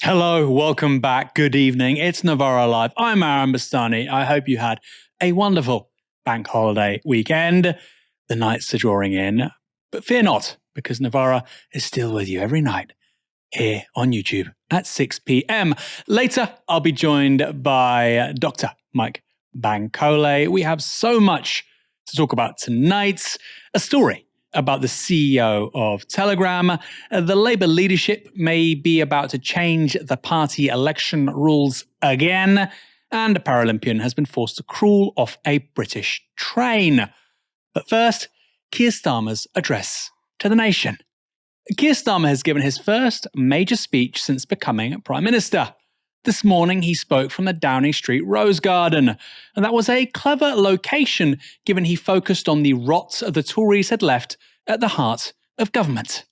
Hello, welcome back, good evening. It's Novara Live. I'm Bastani. I hope you had a wonderful bank holiday weekend. The nights are drawing in, but fear not, because Novara is still with you every night here on YouTube at 6 p.m. Later, I'll be joined by Dr. Mike Bankole. We have so much to talk about tonight. A story about the CEO of Telegram. The Labour leadership may be about to change the party election rules again, and a Paralympian has been forced to crawl off a British train. But first, Keir Starmer's address to the nation. Keir Starmer has given his first major speech since becoming Prime Minister. This morning he spoke from the Downing Street Rose Garden, and that was a clever location given he focused on the rot the Tories had left at the heart of government.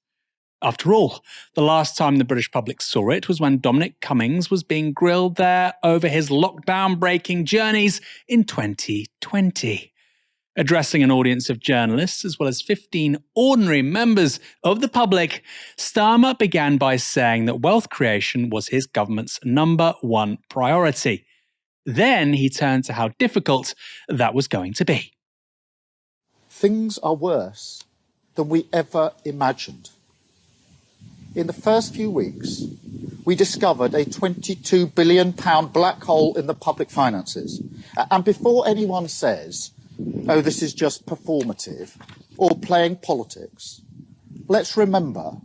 After all, the last time the British public saw it was when Dominic Cummings was being grilled there over his lockdown-breaking journeys in 2020. Addressing an audience of journalists as well as 15 ordinary members of the public, Starmer began by saying that wealth creation was his government's #1 priority. Then he turned to how difficult that was going to be. Things are worse than we ever imagined. In the first few weeks, we discovered a £22 billion black hole in the public finances. And before anyone says, oh, this is just performative or playing politics, let's remember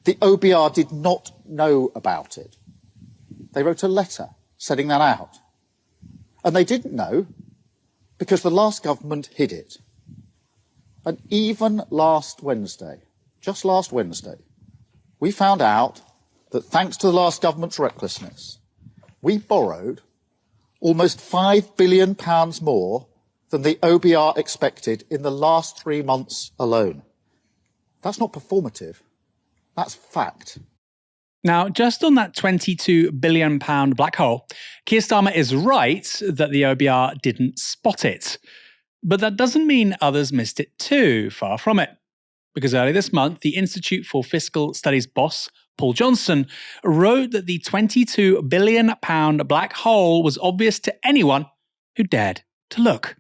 the OBR did not know about it. They wrote a letter setting that out. And they didn't know because the last government hid it. And even last Wednesday, just last Wednesday, we found out that thanks to the last government's recklessness, we borrowed almost £5 billion more than the OBR expected in the last 3 months alone. That's not performative. That's fact. Now, just on that £22 billion black hole, Keir Starmer is right that the OBR didn't spot it. But that doesn't mean others missed it too, far from it. Because earlier this month, the Institute for Fiscal Studies boss, Paul Johnson, wrote that the £22 billion black hole was obvious to anyone who dared to look.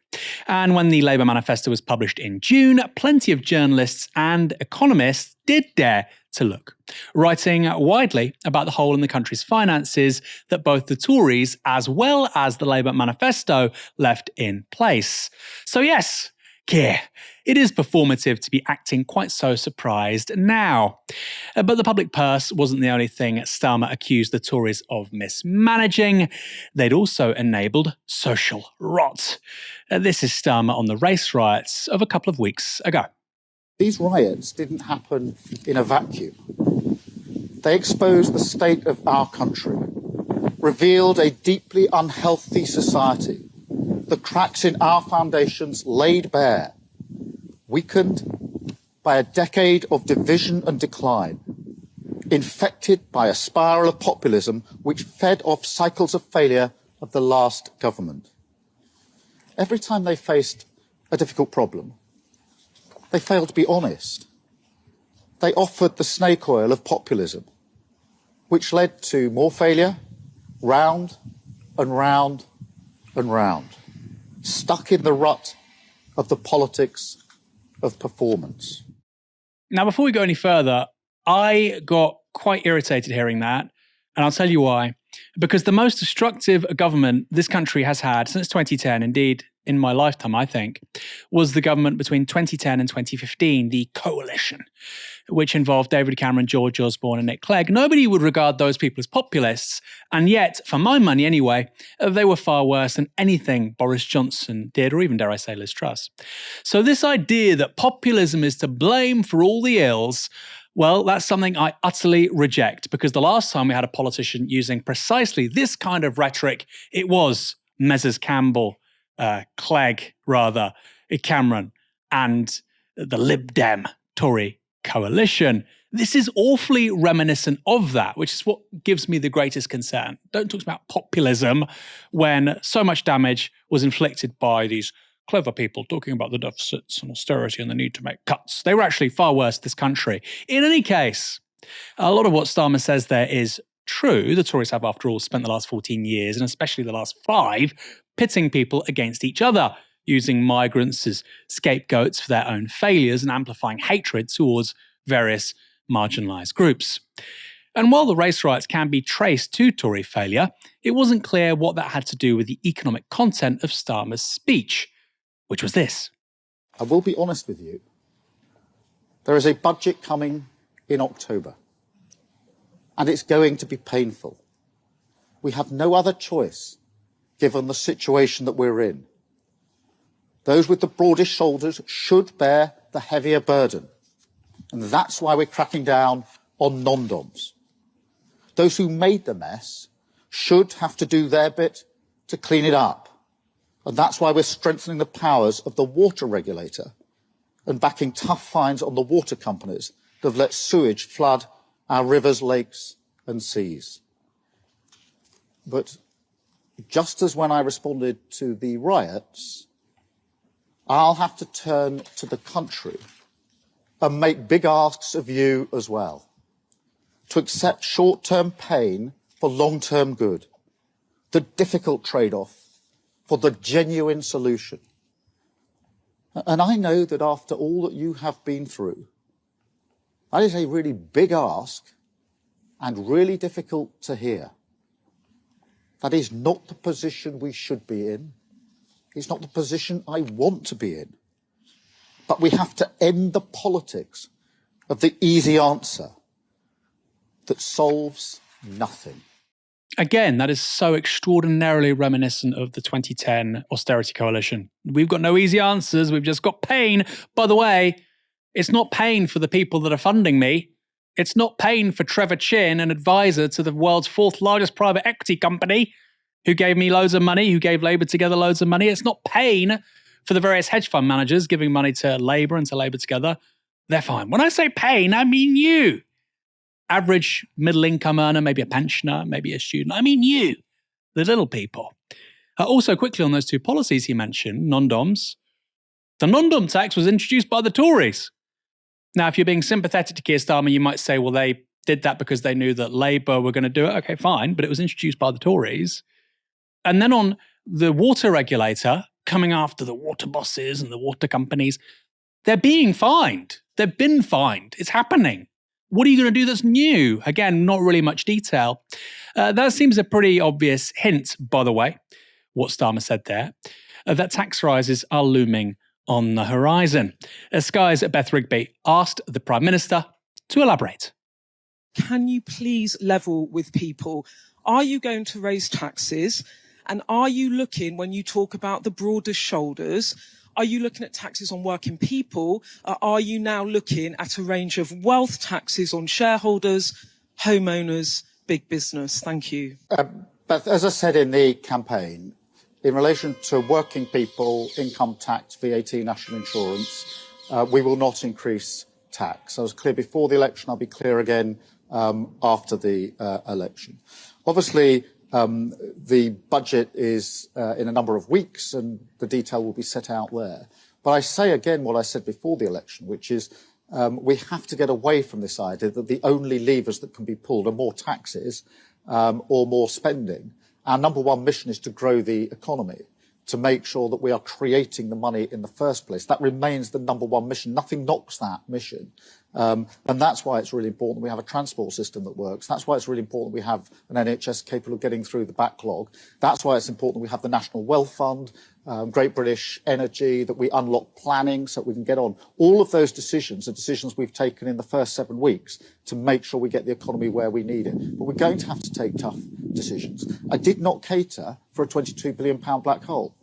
And when the Labour manifesto was published in June, plenty of journalists and economists did dare to look, writing widely about the hole in the country's finances that both the Tories as well as the Labour manifesto left in place. So yes, Keir, it is performative to be acting quite so surprised now. But the public purse wasn't the only thing Starmer accused the Tories of mismanaging. They'd also enabled social rot. This is Starmer on the race riots of a couple of weeks ago. These riots didn't happen in a vacuum. They exposed the state of our country, revealed a deeply unhealthy society, the cracks in our foundations laid bare, weakened by a decade of division and decline, infected by a spiral of populism which fed off cycles of failure of the last government. Every time they faced a difficult problem, they failed to be honest. They offered the snake oil of populism, which led to more failure, round and round and round, stuck in the rut of the politics of performance. Now, before we go any further, I got quite irritated hearing that, and I'll tell you why. Because the most destructive government this country has had since 2010, indeed in my lifetime, I think, was the government between 2010 and 2015, the coalition, which involved David Cameron, George Osborne and Nick Clegg. Nobody would regard those people as populists, and yet, for my money anyway, they were far worse than anything Boris Johnson did, or even, dare I say, Liz Truss. So this idea that populism is to blame for all the ills, well, that's something I utterly reject, because the last time we had a politician using precisely this kind of rhetoric, it was Messrs. Campbell, Cameron, and the Lib Dem Tory coalition. This is awfully reminiscent of that, which is what gives me the greatest concern. Don't talk about populism when so much damage was inflicted by these clever people talking about the deficits and austerity and the need to make cuts. They were actually far worse this country. In any case, a lot of what Starmer says there is True, the Tories have, after all, spent the last 14 years, and especially the last 5, pitting people against each other, using migrants as scapegoats for their own failures and amplifying hatred towards various marginalised groups. And while the race riots can be traced to Tory failure, it wasn't clear what that had to do with the economic content of Starmer's speech, which was this. I will be honest with you. There is a budget coming in October, and it's going to be painful. We have no other choice, given the situation that we're in. Those with the broadest shoulders should bear the heavier burden, and that's why we're cracking down on non-doms. Those who made the mess should have to do their bit to clean it up, and that's why we're strengthening the powers of the water regulator and backing tough fines on the water companies that have let sewage flood our rivers, lakes and seas. But just as when I responded to the riots, I'll have to turn to the country and make big asks of you as well, to accept short-term pain for long-term good, the difficult trade-off for the genuine solution. And I know that after all that you have been through, that is a really big ask and really difficult to hear. That is not the position we should be in. It's not the position I want to be in. But we have to end the politics of the easy answer that solves nothing. Again, that is so extraordinarily reminiscent of the 2010 austerity coalition. We've got no easy answers, we've just got pain. By the way, it's not pain for the people that are funding me. It's not pain for Trevor Chin, an advisor to the world's 4th largest private equity company, who gave me loads of money, who gave Labour Together loads of money. It's not pain for the various hedge fund managers giving money to Labour and to Labour Together. They're fine. When I say pain, I mean you. Average middle income earner, maybe a pensioner, maybe a student. I mean you, the little people. Also, quickly on those 2 policies he mentioned, non-doms. The non-dom tax was introduced by the Tories. Now, if you're being sympathetic to Keir Starmer, you might say, well, they did that because they knew that Labour were going to do it. Okay, fine, but it was introduced by the Tories. And then on the water regulator, coming after the water bosses and the water companies, they're being fined. They've been fined. It's happening. What are you going to do that's new? Again, not really much detail. That seems a pretty obvious hint, by the way, what Starmer said there, that tax rises are looming on the horizon. Sky's Beth Rigby asked the Prime Minister to elaborate. Can you please level with people? Are you going to raise taxes? And are you looking, when you talk about the broadest shoulders, are you looking at taxes on working people? Or are you now looking at a range of wealth taxes on shareholders, homeowners, big business? Thank you. Beth, as I said in the campaign, in relation to working people, income tax, VAT, national insurance, we will not increase tax. I was clear before the election. I'll be clear again after the election. Obviously, the budget is in a number of weeks and the detail will be set out there. But I say again what I said before the election, which is we have to get away from this idea that the only levers that can be pulled are more taxes or more spending. Our number one mission is to grow the economy, to make sure that we are creating the money in the first place. That remains the number one mission. Nothing knocks that mission. And that's why it's really important that we have a transport system that works. That's why it's really important that we have an NHS capable of getting through the backlog. That's why it's important that we have the National Wealth Fund, Great British Energy, that we unlock planning so we can get on. All of those decisions are decisions we've taken in the first 7 weeks to make sure we get the economy where we need it. But we're going to have to take tough decisions. I did not cater for a £22 billion black hole.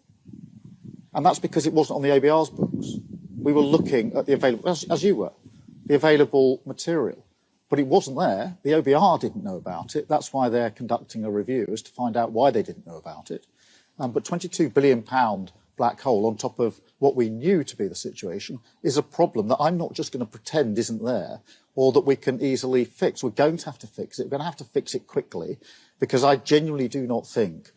And that's because it wasn't on the ABR's books. We were looking at the available, as you were, the available material. But it wasn't there. The OBR didn't know about it. That's why they're conducting a review, is to find out why they didn't know about it. But £22 billion black hole on top of what we knew to be the situation is a problem that I'm not just going to pretend isn't there or that we can easily fix. We're going to have to fix it. We're going to have to fix it quickly, because I genuinely do not think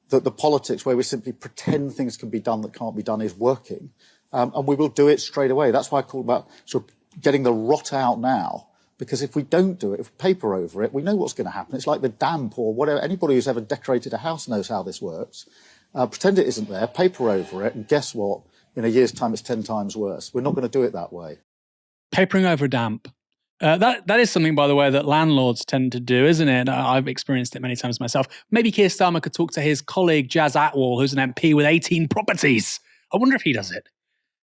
that the politics where we simply pretend things can be done that can't be done is working. And we will do it straight away. That's why I call about sort of getting the rot out now Because if we don't do it, if we paper over it, we know what's going to happen. It's like the damp or whatever. Anybody who's ever decorated a house knows how this works. Pretend it isn't there, paper over it, and guess what? In a year's time, it's 10 times worse. We're not going to do it that way. Papering over damp. That is something, by the way, that landlords tend to do, isn't it? I've experienced it many times myself. Maybe Keir Starmer could talk to his colleague Jazz Atwell, who's an MP with 18 properties. I wonder if he does it.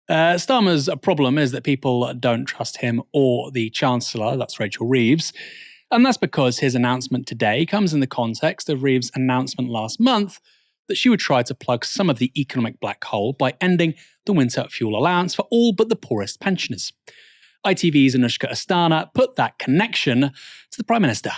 Starmer's problem is that people don't trust him or the Chancellor, that's Rachel Reeves. And that's because his announcement today comes in the context of Reeves' announcement last month that she would try to plug some of the economic black hole by ending the winter fuel allowance for all but the poorest pensioners. ITV's Anushka Astana put that connection to the Prime Minister.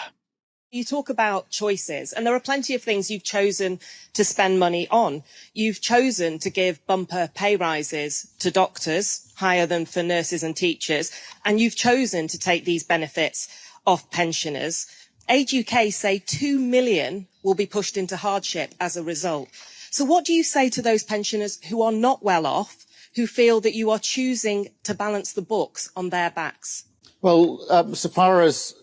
You talk about choices, and there are plenty of things you've chosen to spend money on. You've chosen to give bumper pay rises to doctors, higher than for nurses and teachers, and you've chosen to take these benefits off pensioners. Age UK say 2 million will be pushed into hardship as a result. So what do you say to those pensioners who are not well off, who feel that you are choosing to balance the books on their backs? Well, so far as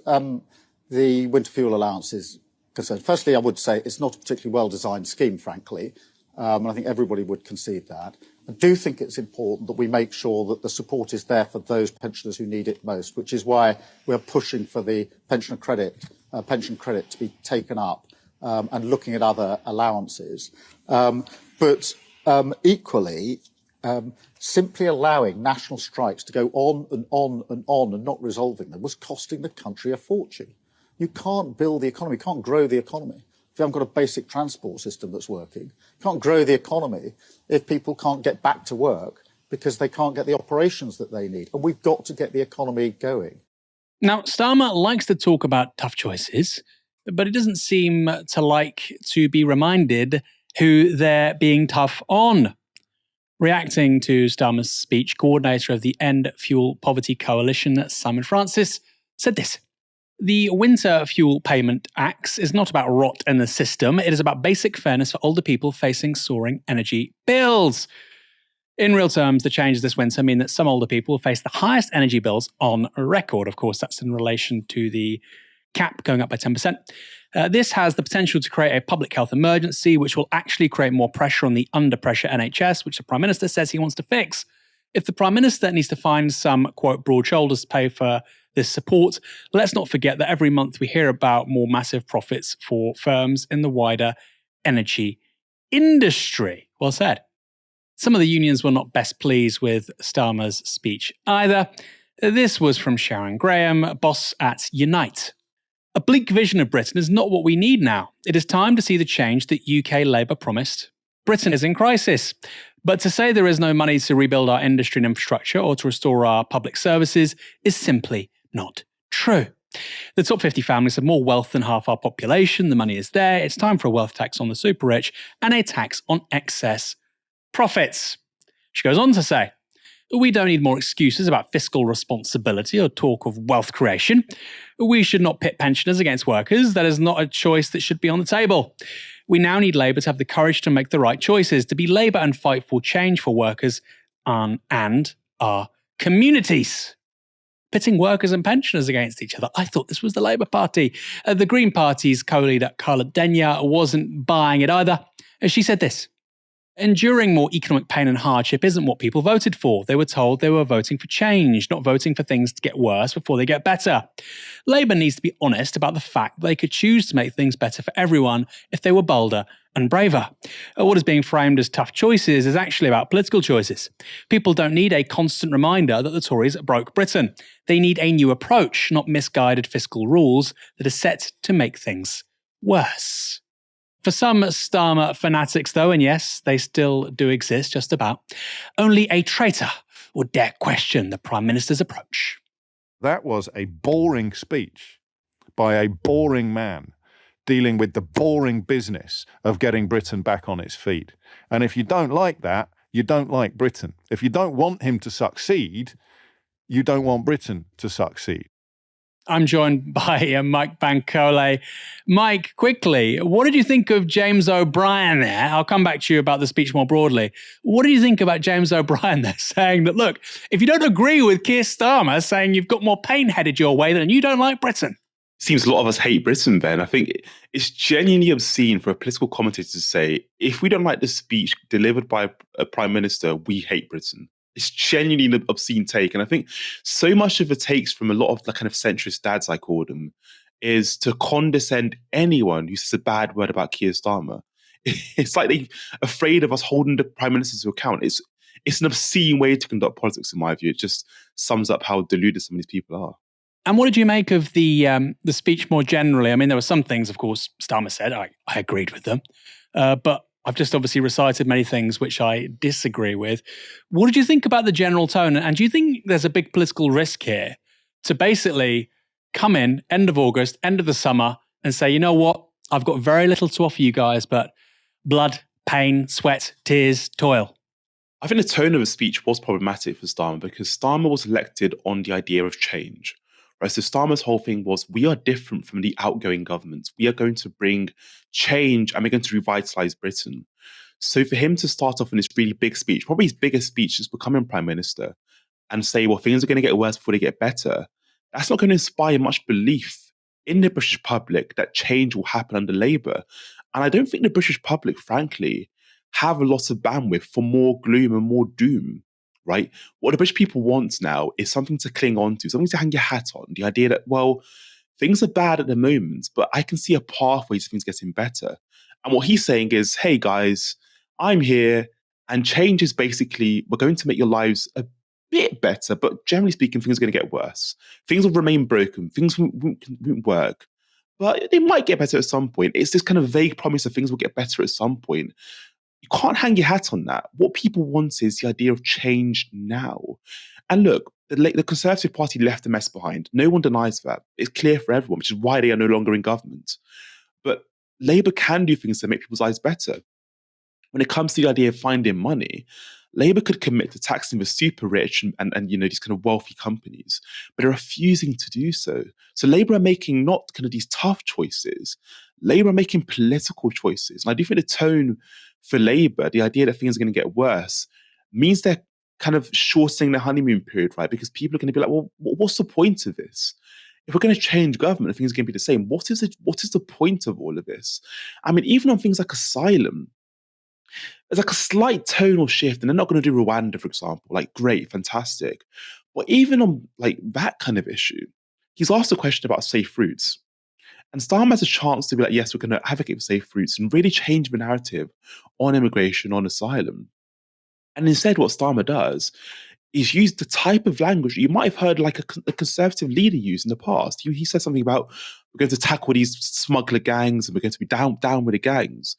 the winter fuel allowance is concerned, firstly, I would say it's not a particularly well-designed scheme, frankly, and I think everybody would concede that. I do think it's important that we make sure that the support is there for those pensioners who need it most, which is why we're pushing for the pension credit to be taken up and looking at other allowances. But equally, simply allowing national strikes to go on and on and on and not resolving them was costing the country a fortune. You can't build the economy, you can't grow the economy if you haven't got a basic transport system that's working. You can't grow the economy if people can't get back to work because they can't get the operations that they need. And we've got to get the economy going. Now, Starmer likes to talk about tough choices, but he doesn't seem to like to be reminded who they're being tough on. Reacting to Starmer's speech, coordinator of the End Fuel Poverty Coalition, Simon Francis, said this. The Winter Fuel Payment Act is not about rot in the system. It is about basic fairness for older people facing soaring energy bills. In real terms, the changes this winter mean that some older people will face the highest energy bills on record. Of course, that's in relation to the cap going up by 10%. This has the potential to create a public health emergency, which will actually create more pressure on the under-pressure NHS, which the Prime Minister says he wants to fix. If the Prime Minister needs to find some, quote, broad shoulders to pay for this support, let's not forget that every month we hear about more massive profits for firms in the wider energy industry. Well said. Some of the unions were not best pleased with Starmer's speech either. This was from Sharon Graham, boss at Unite. A bleak vision of Britain is not what we need now. It is time to see the change that UK Labour promised. Britain is in crisis. But to say there is no money to rebuild our industry and infrastructure or to restore our public services is simply not true. The top 50 families have more wealth than half our population. The money is there. It's time for a wealth tax on the super rich and a tax on excess profits. She goes on to say, we don't need more excuses about fiscal responsibility or talk of wealth creation. We should not pit pensioners against workers. That is not a choice that should be on the table. We now need Labour to have the courage to make the right choices, to be Labour and fight for change for workers and our communities. Pitting workers and pensioners against each other. I thought this was the Labour Party. The Green Party's co-leader Carla Denyer wasn't buying it either. She said this. Enduring more economic pain and hardship isn't what people voted for. They were told they were voting for change, not voting for things to get worse before they get better. Labour needs to be honest about the fact that they could choose to make things better for everyone if they were bolder and braver. What is being framed as tough choices is actually about political choices. People don't need a constant reminder that the Tories broke Britain. They need a new approach, not misguided fiscal rules that are set to make things worse. For some Starmer fanatics, though, and yes, they still do exist just about, only a traitor would dare question the Prime Minister's approach. That was a boring speech by a boring man dealing with the boring business of getting Britain back on its feet. And if you don't like that, you don't like Britain. If you don't want him to succeed, you don't want Britain to succeed. I'm joined by Mike Bankole. Mike, quickly, what did you think of James O'Brien there? I'll come back to you about the speech more broadly. What do you think about James O'Brien there saying that, look, if you don't agree with Keir Starmer saying you've got more pain headed your way, then you don't like Britain? Seems a lot of us hate Britain, Ben. I think it's genuinely obscene for a political commentator to say, if we don't like the speech delivered by a prime minister, we hate Britain. It's genuinely an obscene take. And I think so much of the takes from a lot of the kind of centrist dads, I call them, is to condescend anyone who says a bad word about Keir Starmer. It's like they're afraid of us holding the prime minister to account. It's an obscene way to conduct politics, in my view. It just sums up how deluded some of these people are. And what did you make of the speech more generally? I mean, there were some things, of course, Starmer said. I agreed with them. But I've just obviously recited many things which I disagree with. What did you think about the general tone? And do you think there's a big political risk here to basically come in end of August, end of the summer, and say, you know what? I've got very little to offer you guys, but blood, pain, sweat, tears, toil. I think the tone of the speech was problematic for Starmer because Starmer was elected on the idea of change. Right, so Starmer's whole thing was, we are different from the outgoing governments. We are going to bring change and we're going to revitalize Britain. So for him to start off in this really big speech, probably his biggest speech since becoming prime minister, and say, well, things are going to get worse before they get better, that's not going to inspire much belief in the British public that change will happen under Labour. And I don't think the British public, frankly, have a lot of bandwidth for more gloom and more doom. Right? What the British people want now is something to cling on to, something to hang your hat on. The idea that, well, things are bad at the moment, but I can see a pathway to things getting better. And what he's saying is, hey guys, I'm here, and change is basically, we're going to make your lives a bit better, but generally speaking, things are going to get worse. Things will remain broken, things won't work, but they might get better at some point. It's this kind of vague promise that things will get better at some point. You can't hang your hat on that. What people want is the idea of change now. And look, the Conservative Party left a mess behind. No one denies that. It's clear for everyone, which is why they are no longer in government. But Labour can do things to make people's lives better. When it comes to the idea of finding money, Labour could commit to taxing the super rich and these kind of wealthy companies, but they're refusing to do so. So Labour are making not kind of these tough choices. Labour are making political choices. And I do think the tone for Labour, the idea that things are going to get worse, means they're kind of shortening the honeymoon period, right? Because people are going to be like, well, what's the point of this? If we're going to change government, if things are going to be the same, what is the point of all of this? I mean, even on things like asylum, there's like a slight tonal shift, and they're not going to do Rwanda, for example. Like, great, fantastic. But even on like that kind of issue, he's asked a question about safe routes. And Starmer has a chance to be like, yes, we're going to advocate for safe routes and really change the narrative on immigration, on asylum. And instead, what Starmer does is use the type of language you might have heard like a Conservative leader use in the past. He said something about, we're going to tackle these smuggler gangs and we're going to be down with the gangs.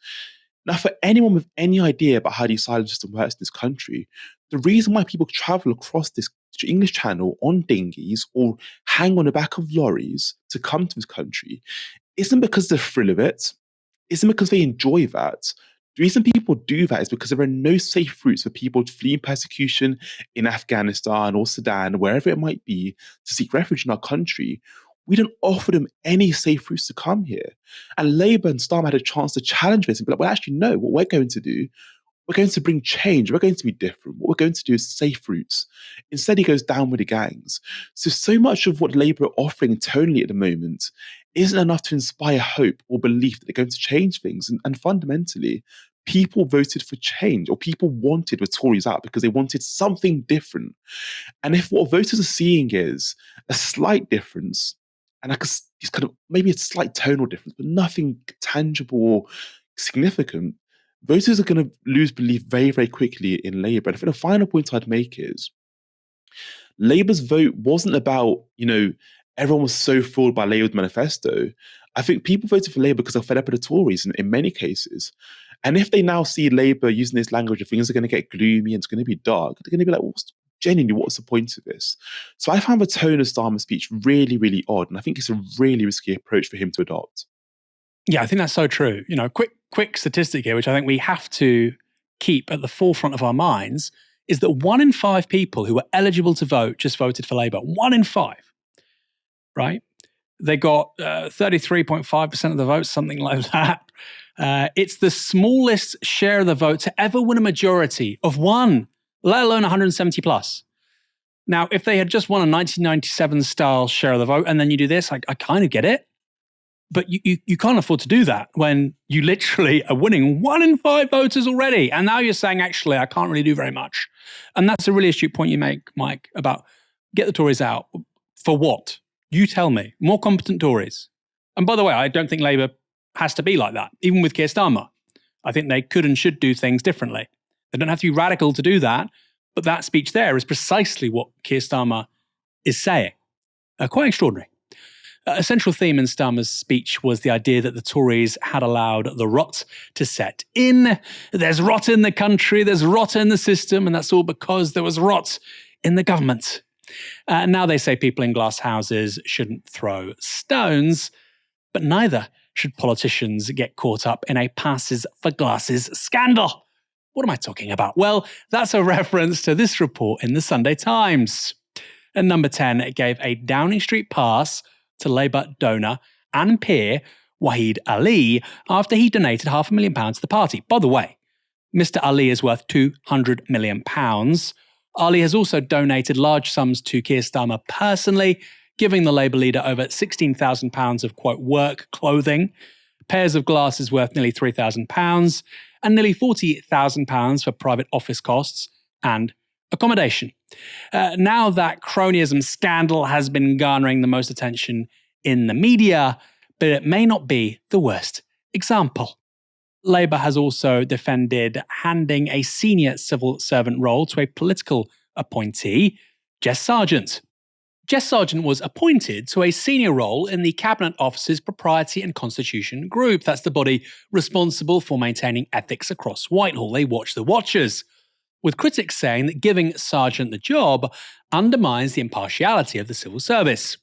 Now, for anyone with any idea about how the asylum system works in this country, the reason why people travel across this English Channel on dinghies or hang on the back of lorries to come to this country isn't because they're thrill of it, isn't because they enjoy that. The reason people do that is because there are no safe routes for people fleeing persecution in Afghanistan or Sudan, wherever it might be, to seek refuge in our country. We don't offer them any safe routes to come here. And Labour and Starmer had a chance to challenge this and be like, well, actually, no, what we're going to do, we're going to bring change. We're going to be different. What we're going to do is safe routes. Instead, he goes down with the gangs. So much of what Labour are offering tonally at the moment isn't enough to inspire hope or belief that they're going to change things. And fundamentally, people voted for change, or people wanted the Tories out because they wanted something different. And if what voters are seeing is a slight difference, and it's kind of maybe a slight tonal difference, but nothing tangible or significant, voters are going to lose belief very, very quickly in Labour. And I think the final point I'd make is Labour's vote wasn't about, everyone was so fooled by Labour's manifesto. I think people voted for Labour because they're fed up with the Tories in many cases. And if they now see Labour using this language of things are going to get gloomy and it's going to be dark, they're going to be like, well, genuinely, what's the point of this? So I found the tone of Starmer's speech really, really odd. And I think it's a really risky approach for him to adopt. Yeah, I think that's so true. Quick statistic here, which I think we have to keep at the forefront of our minds, is that 1 in 5 people who were eligible to vote just voted for Labour. 1 in 5, right? They got 33.5% of the votes, something like that. It's the smallest share of the vote to ever win a majority of one, let alone 170 plus. Now, if they had just won a 1997 style share of the vote and then you do this, I kind of get it. But you can't afford to do that when you literally are winning 1 in 5 voters already. And now you're saying, actually, I can't really do very much. And that's a really astute point you make, Mike, about get the Tories out. For what? You tell me. More competent Tories. And by the way, I don't think Labour has to be like that, even with Keir Starmer. I think they could and should do things differently. They don't have to be radical to do that. But that speech there is precisely what Keir Starmer is saying. Quite extraordinary. A central theme in Starmer's speech was the idea that the Tories had allowed the rot to set in. There's rot in the country, there's rot in the system, and that's all because there was rot in the government. Now they say people in glass houses shouldn't throw stones, but neither should politicians get caught up in a passes for glasses scandal. What am I talking about? Well, that's a reference to this report in the Sunday Times. And number 10, it gave a Downing Street pass to Labour donor and peer Wahid Ali after he donated £500,000 to the party. By the way, Mr. Ali is worth £200 million. Ali has also donated large sums to Keir Starmer personally, giving the Labour leader over £16,000 of, quote, work clothing, pairs of glasses worth nearly £3,000, and nearly £40,000 for private office costs and accommodation. Now that cronyism scandal has been garnering the most attention in the media, but it may not be the worst example. Labour has also defended handing a senior civil servant role to a political appointee, Jess Sargent. Jess Sargent was appointed to a senior role in the Cabinet Office's Propriety and Constitution Group. That's the body responsible for maintaining ethics across Whitehall. They watch the watchers, with critics saying that giving Sargent the job undermines the impartiality of the civil service.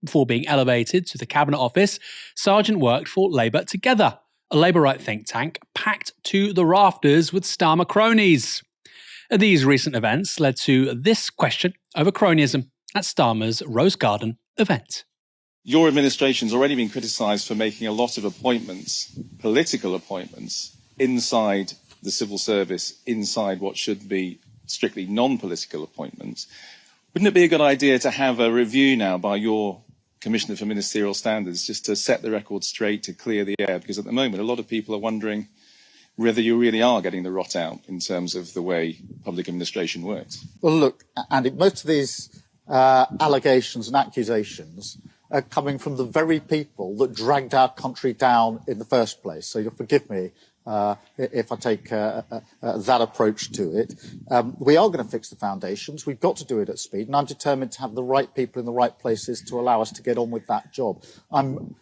Before being elevated to the Cabinet Office, Sargent worked for Labour Together, a Labour right think tank packed to the rafters with Starmer cronies. These recent events led to this question over cronyism at Starmer's Rose Garden event. Your administration's already been criticised for making a lot of appointments, political appointments, inside the civil service, inside what should be strictly non-political appointments. Wouldn't it be a good idea to have a review now by your Commissioner for Ministerial Standards, just to set the record straight, to clear the air? Because at the moment, a lot of people are wondering whether you really are getting the rot out in terms of the way public administration works. Well, look, Andy, most of these allegations and accusations are coming from the very people that dragged our country down in the first place. So you'll forgive me if I take that approach to it. We are going to fix the foundations. We've got to do it at speed, and I'm determined to have the right people in the right places to allow us to get on with that job. I'm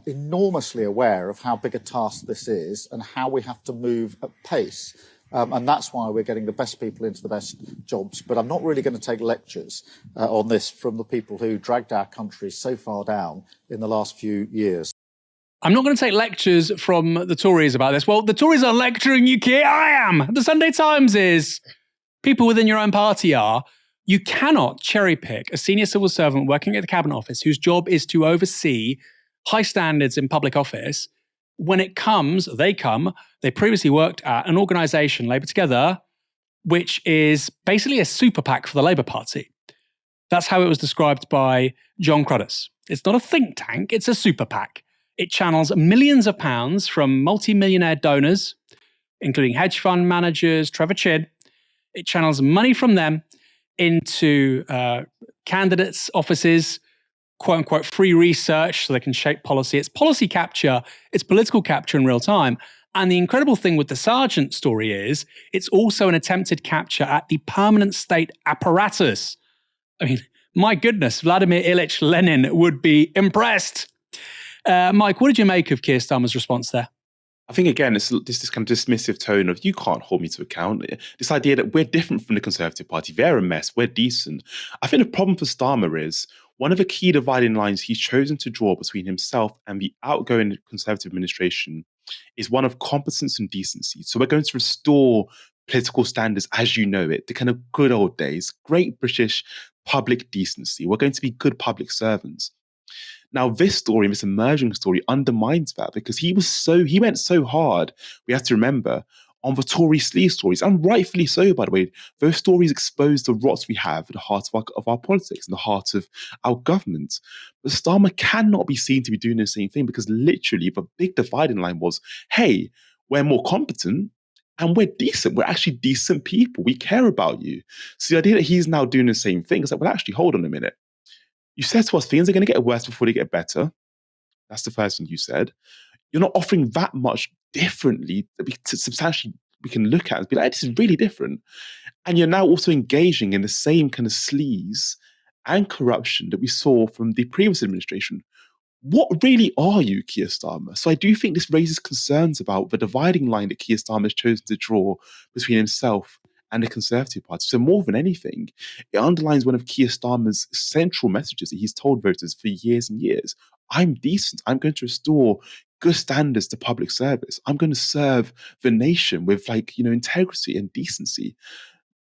enormously aware of how big a task this is and how we have to move at pace. And that's why we're getting the best people into the best jobs. But I'm not really going to take lectures on this from the people who dragged our country so far down in the last few years. I'm not going to take lectures from the Tories about this. Well, the Tories are lecturing you, Keir. I am. The Sunday Times is. People within your own party are. You cannot cherry pick a senior civil servant working at the Cabinet Office whose job is to oversee high standards in public office. When it comes, they previously worked at an organisation, Labour Together, which is basically a super PAC for the Labour Party. That's how it was described by John Cruddas. It's not a think tank, it's a super PAC. It channels millions of pounds from multi-millionaire donors, including hedge fund managers, Trevor Chin. It channels money from them into candidates' offices, quote-unquote free research so they can shape policy. It's policy capture, it's political capture in real time. And the incredible thing with the Sargent story is it's also an attempted capture at the permanent state apparatus. I mean, my goodness, Vladimir Ilyich Lenin would be impressed. Mike, what did you make of Keir Starmer's response there? I think, again, it's this kind of dismissive tone of, you can't hold me to account. This idea that we're different from the Conservative Party. They're a mess. We're decent. I think the problem for Starmer is one of the key dividing lines he's chosen to draw between himself and the outgoing Conservative administration is one of competence and decency. So we're going to restore political standards as you know it, the kind of good old days, great British public decency. We're going to be good public servants. Now, this story, this emerging story, undermines that because he went so hard. We have to remember on the Tory sleeve stories, and rightfully so, by the way. Those stories expose the rots we have at the heart of our politics and the heart of our government. But Starmer cannot be seen to be doing the same thing because literally the big dividing line was, hey, we're more competent and we're decent. We're actually decent people. We care about you. So the idea that he's now doing the same thing is like, well, actually, hold on a minute. You said to us things are going to get worse before they get better. That's the first thing you said. You're not offering that much differently that we can look at and be like, this is really different. And you're now also engaging in the same kind of sleaze and corruption that we saw from the previous administration. What really are you, Keir Starmer? So I do think this raises concerns about the dividing line that Keir Starmer has chosen to draw between himself and the Conservative Party. So more than anything, it underlines one of Keir Starmer's central messages that he's told voters for years and years. I'm decent. I'm going to restore good standards to public service. I'm going to serve the nation with integrity and decency.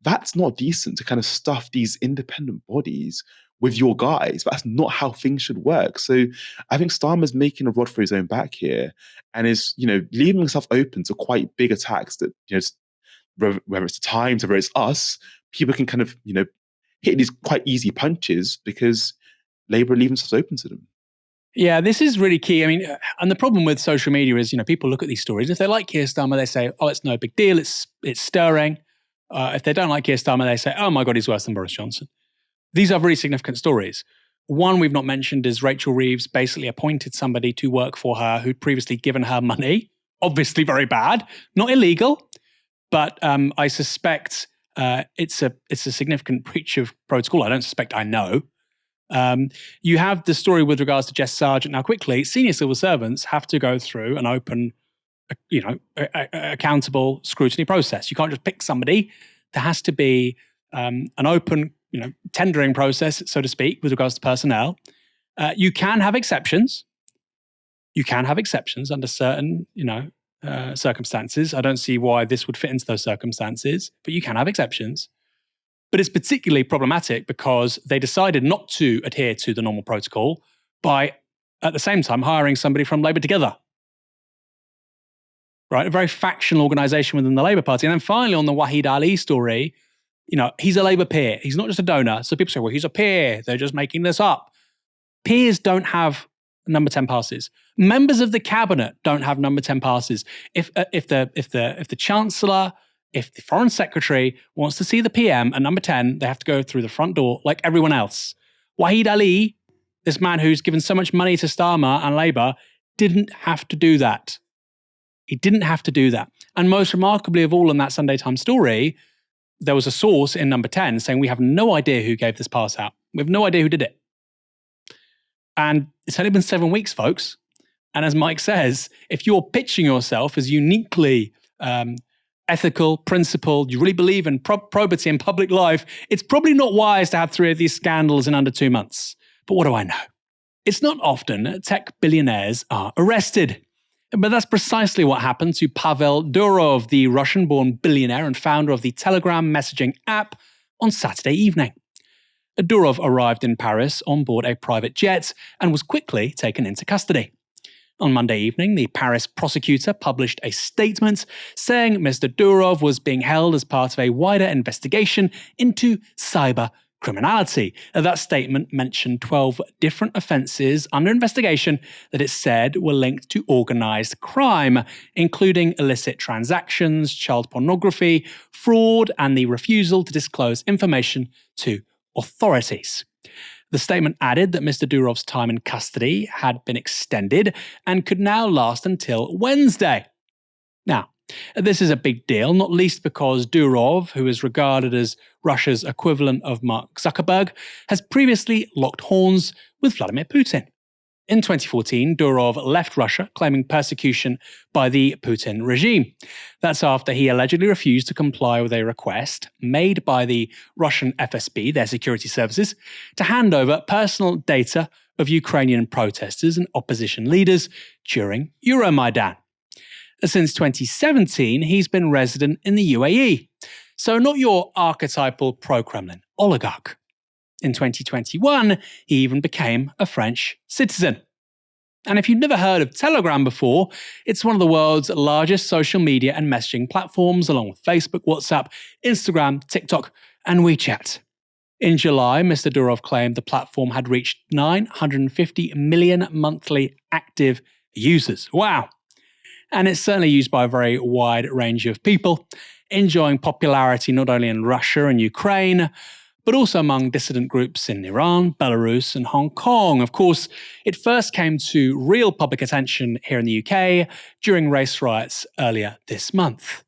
That's not decent to kind of stuff these independent bodies with your guys. But that's not how things should work. So I think Starmer's making a rod for his own back here and is, leaving himself open to quite big attacks that, whether it's the Times or whether it's us, people can kind of, hit these quite easy punches because Labour leave themselves open to them. Yeah, this is really key. I mean, and the problem with social media is, people look at these stories. If they like Keir Starmer, they say, oh, it's no big deal. It's stirring. If they don't like Keir Starmer, they say, oh my God, he's worse than Boris Johnson. These are very significant stories. One we've not mentioned is Rachel Reeves basically appointed somebody to work for her who'd previously given her money. Obviously very bad, not illegal, but I suspect it's a significant breach of protocol. I don't suspect, I know. You have the story with regards to Jess Sargent. Now, quickly, senior civil servants have to go through an open, accountable scrutiny process. You can't just pick somebody. There has to be an open, tendering process, so to speak, with regards to personnel. You can have exceptions. You can have exceptions under certain, circumstances. I don't see why this would fit into those circumstances, but you can have exceptions. But it's particularly problematic because they decided not to adhere to the normal protocol by, at the same time, hiring somebody from Labour Together. Right? A very factional organisation within the Labour Party. And then finally, on the Wahid Ali story, he's a Labour peer. He's not just a donor. So people say, well, he's a peer. They're just making this up. Peers don't have number 10 passes. Members of the cabinet don't have number 10 passes. If the Chancellor, if the Foreign Secretary wants to see the PM at number 10, they have to go through the front door like everyone else. Wahid Ali, this man who's given so much money to Starmer and Labour, didn't have to do that. He didn't have to do that. And most remarkably of all in that Sunday Times story, there was a source in number 10 saying, we have no idea who gave this pass out. We have no idea who did it. And it's only been 7 weeks, folks. And as Mike says, if you're pitching yourself as uniquely ethical, principled, you really believe in probity in public life, it's probably not wise to have 3 of these scandals in under 2 months. But what do I know? It's not often tech billionaires are arrested. But that's precisely what happened to Pavel Durov, the Russian-born billionaire and founder of the Telegram messaging app, on Saturday evening. Durov arrived in Paris on board a private jet and was quickly taken into custody. On Monday evening, the Paris prosecutor published a statement saying Mr. Durov was being held as part of a wider investigation into cyber criminality. That statement mentioned 12 different offences under investigation that it said were linked to organised crime, including illicit transactions, child pornography, fraud, and the refusal to disclose information to authorities. The statement added that Mr. Durov's time in custody had been extended and could now last until Wednesday. Now, this is a big deal, not least because Durov, who is regarded as Russia's equivalent of Mark Zuckerberg, has previously locked horns with Vladimir Putin. In 2014, Durov left Russia, claiming persecution by the Putin regime. That's after he allegedly refused to comply with a request made by the Russian FSB, their security services, to hand over personal data of Ukrainian protesters and opposition leaders during Euromaidan. Since 2017, he's been resident in the UAE. So not your archetypal pro-Kremlin oligarch. In 2021, he even became a French citizen. And if you've never heard of Telegram before, it's one of the world's largest social media and messaging platforms, along with Facebook, WhatsApp, Instagram, TikTok, and WeChat. In July, Mr. Durov claimed the platform had reached 950 million monthly active users. Wow! And it's certainly used by a very wide range of people, enjoying popularity not only in Russia and Ukraine, but also among dissident groups in Iran, Belarus, and Hong Kong. Of course, it first came to real public attention here in the UK during race riots earlier this month.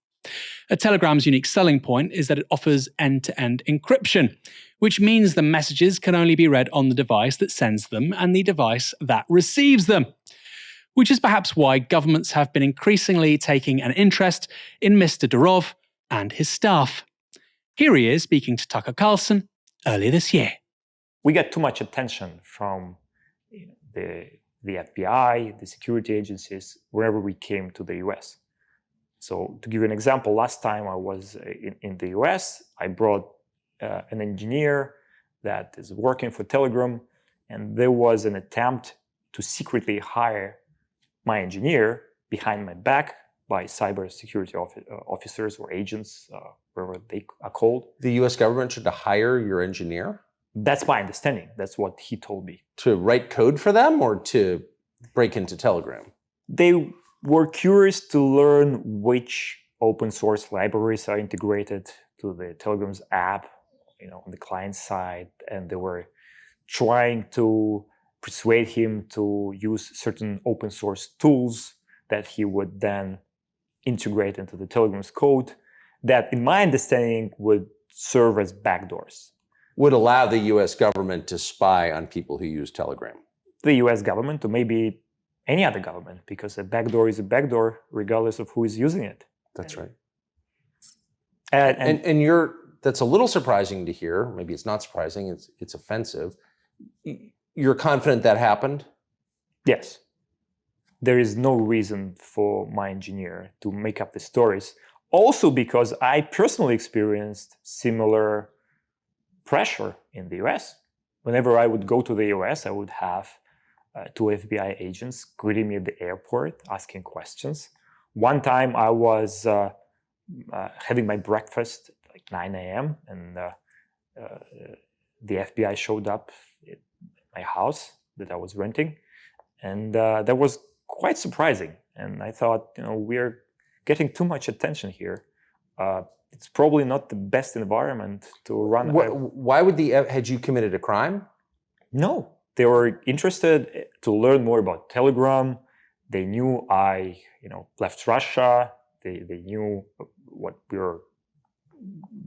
Telegram's unique selling point is that it offers end-to-end encryption, which means the messages can only be read on the device that sends them and the device that receives them. Which is perhaps why governments have been increasingly taking an interest in Mr. Durov and his staff. Here he is speaking to Tucker Carlson earlier this year. We get too much attention from the FBI, the security agencies, wherever we came to the US. So to give you an example, last time I was in the US, I brought an engineer that is working for Telegram, and there was an attempt to secretly hire my engineer behind my back by cybersecurity officers or agents, whatever they are called. The US government tried to hire your engineer? That's my understanding. That's what he told me. To write code for them or to break into Telegram? They were curious to learn which open source libraries are integrated to the Telegram's app, on the client side, and they were trying to persuade him to use certain open source tools that he would then integrate into the Telegram's code that, in my understanding, would serve as backdoors. Would allow the US government to spy on people who use Telegram? The US government, or maybe any other government, because a backdoor is a backdoor regardless of who is using it. That's right. And that's a little surprising to hear. Maybe it's not surprising, it's offensive. You're confident that happened? Yes. There is no reason for my engineer to make up the stories. Also because I personally experienced similar pressure in the US. Whenever I would go to the US, I would have two FBI agents greeting me at the airport, asking questions. One time I was having my breakfast at like 9 a.m. and the FBI showed up at my house that I was renting. And that was quite surprising. And I thought, we're getting too much attention here. It's probably not the best environment to run. Why would had you committed a crime? No, they were interested to learn more about Telegram. They knew I, left Russia. They knew what we were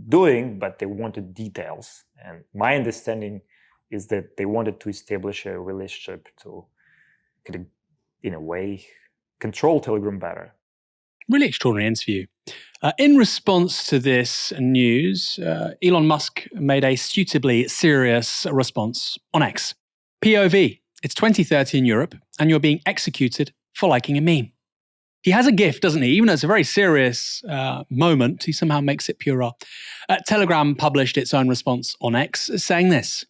doing, but they wanted details. And my understanding is that they wanted to establish a relationship to, in a way, control Telegram better. Really extraordinary interview. In response to this news, Elon Musk made a suitably serious response on X. POV, it's 2030 in Europe, and you're being executed for liking a meme. He has a gift, doesn't he? Even though it's a very serious moment, he somehow makes it purer. Telegram published its own response on X, saying this.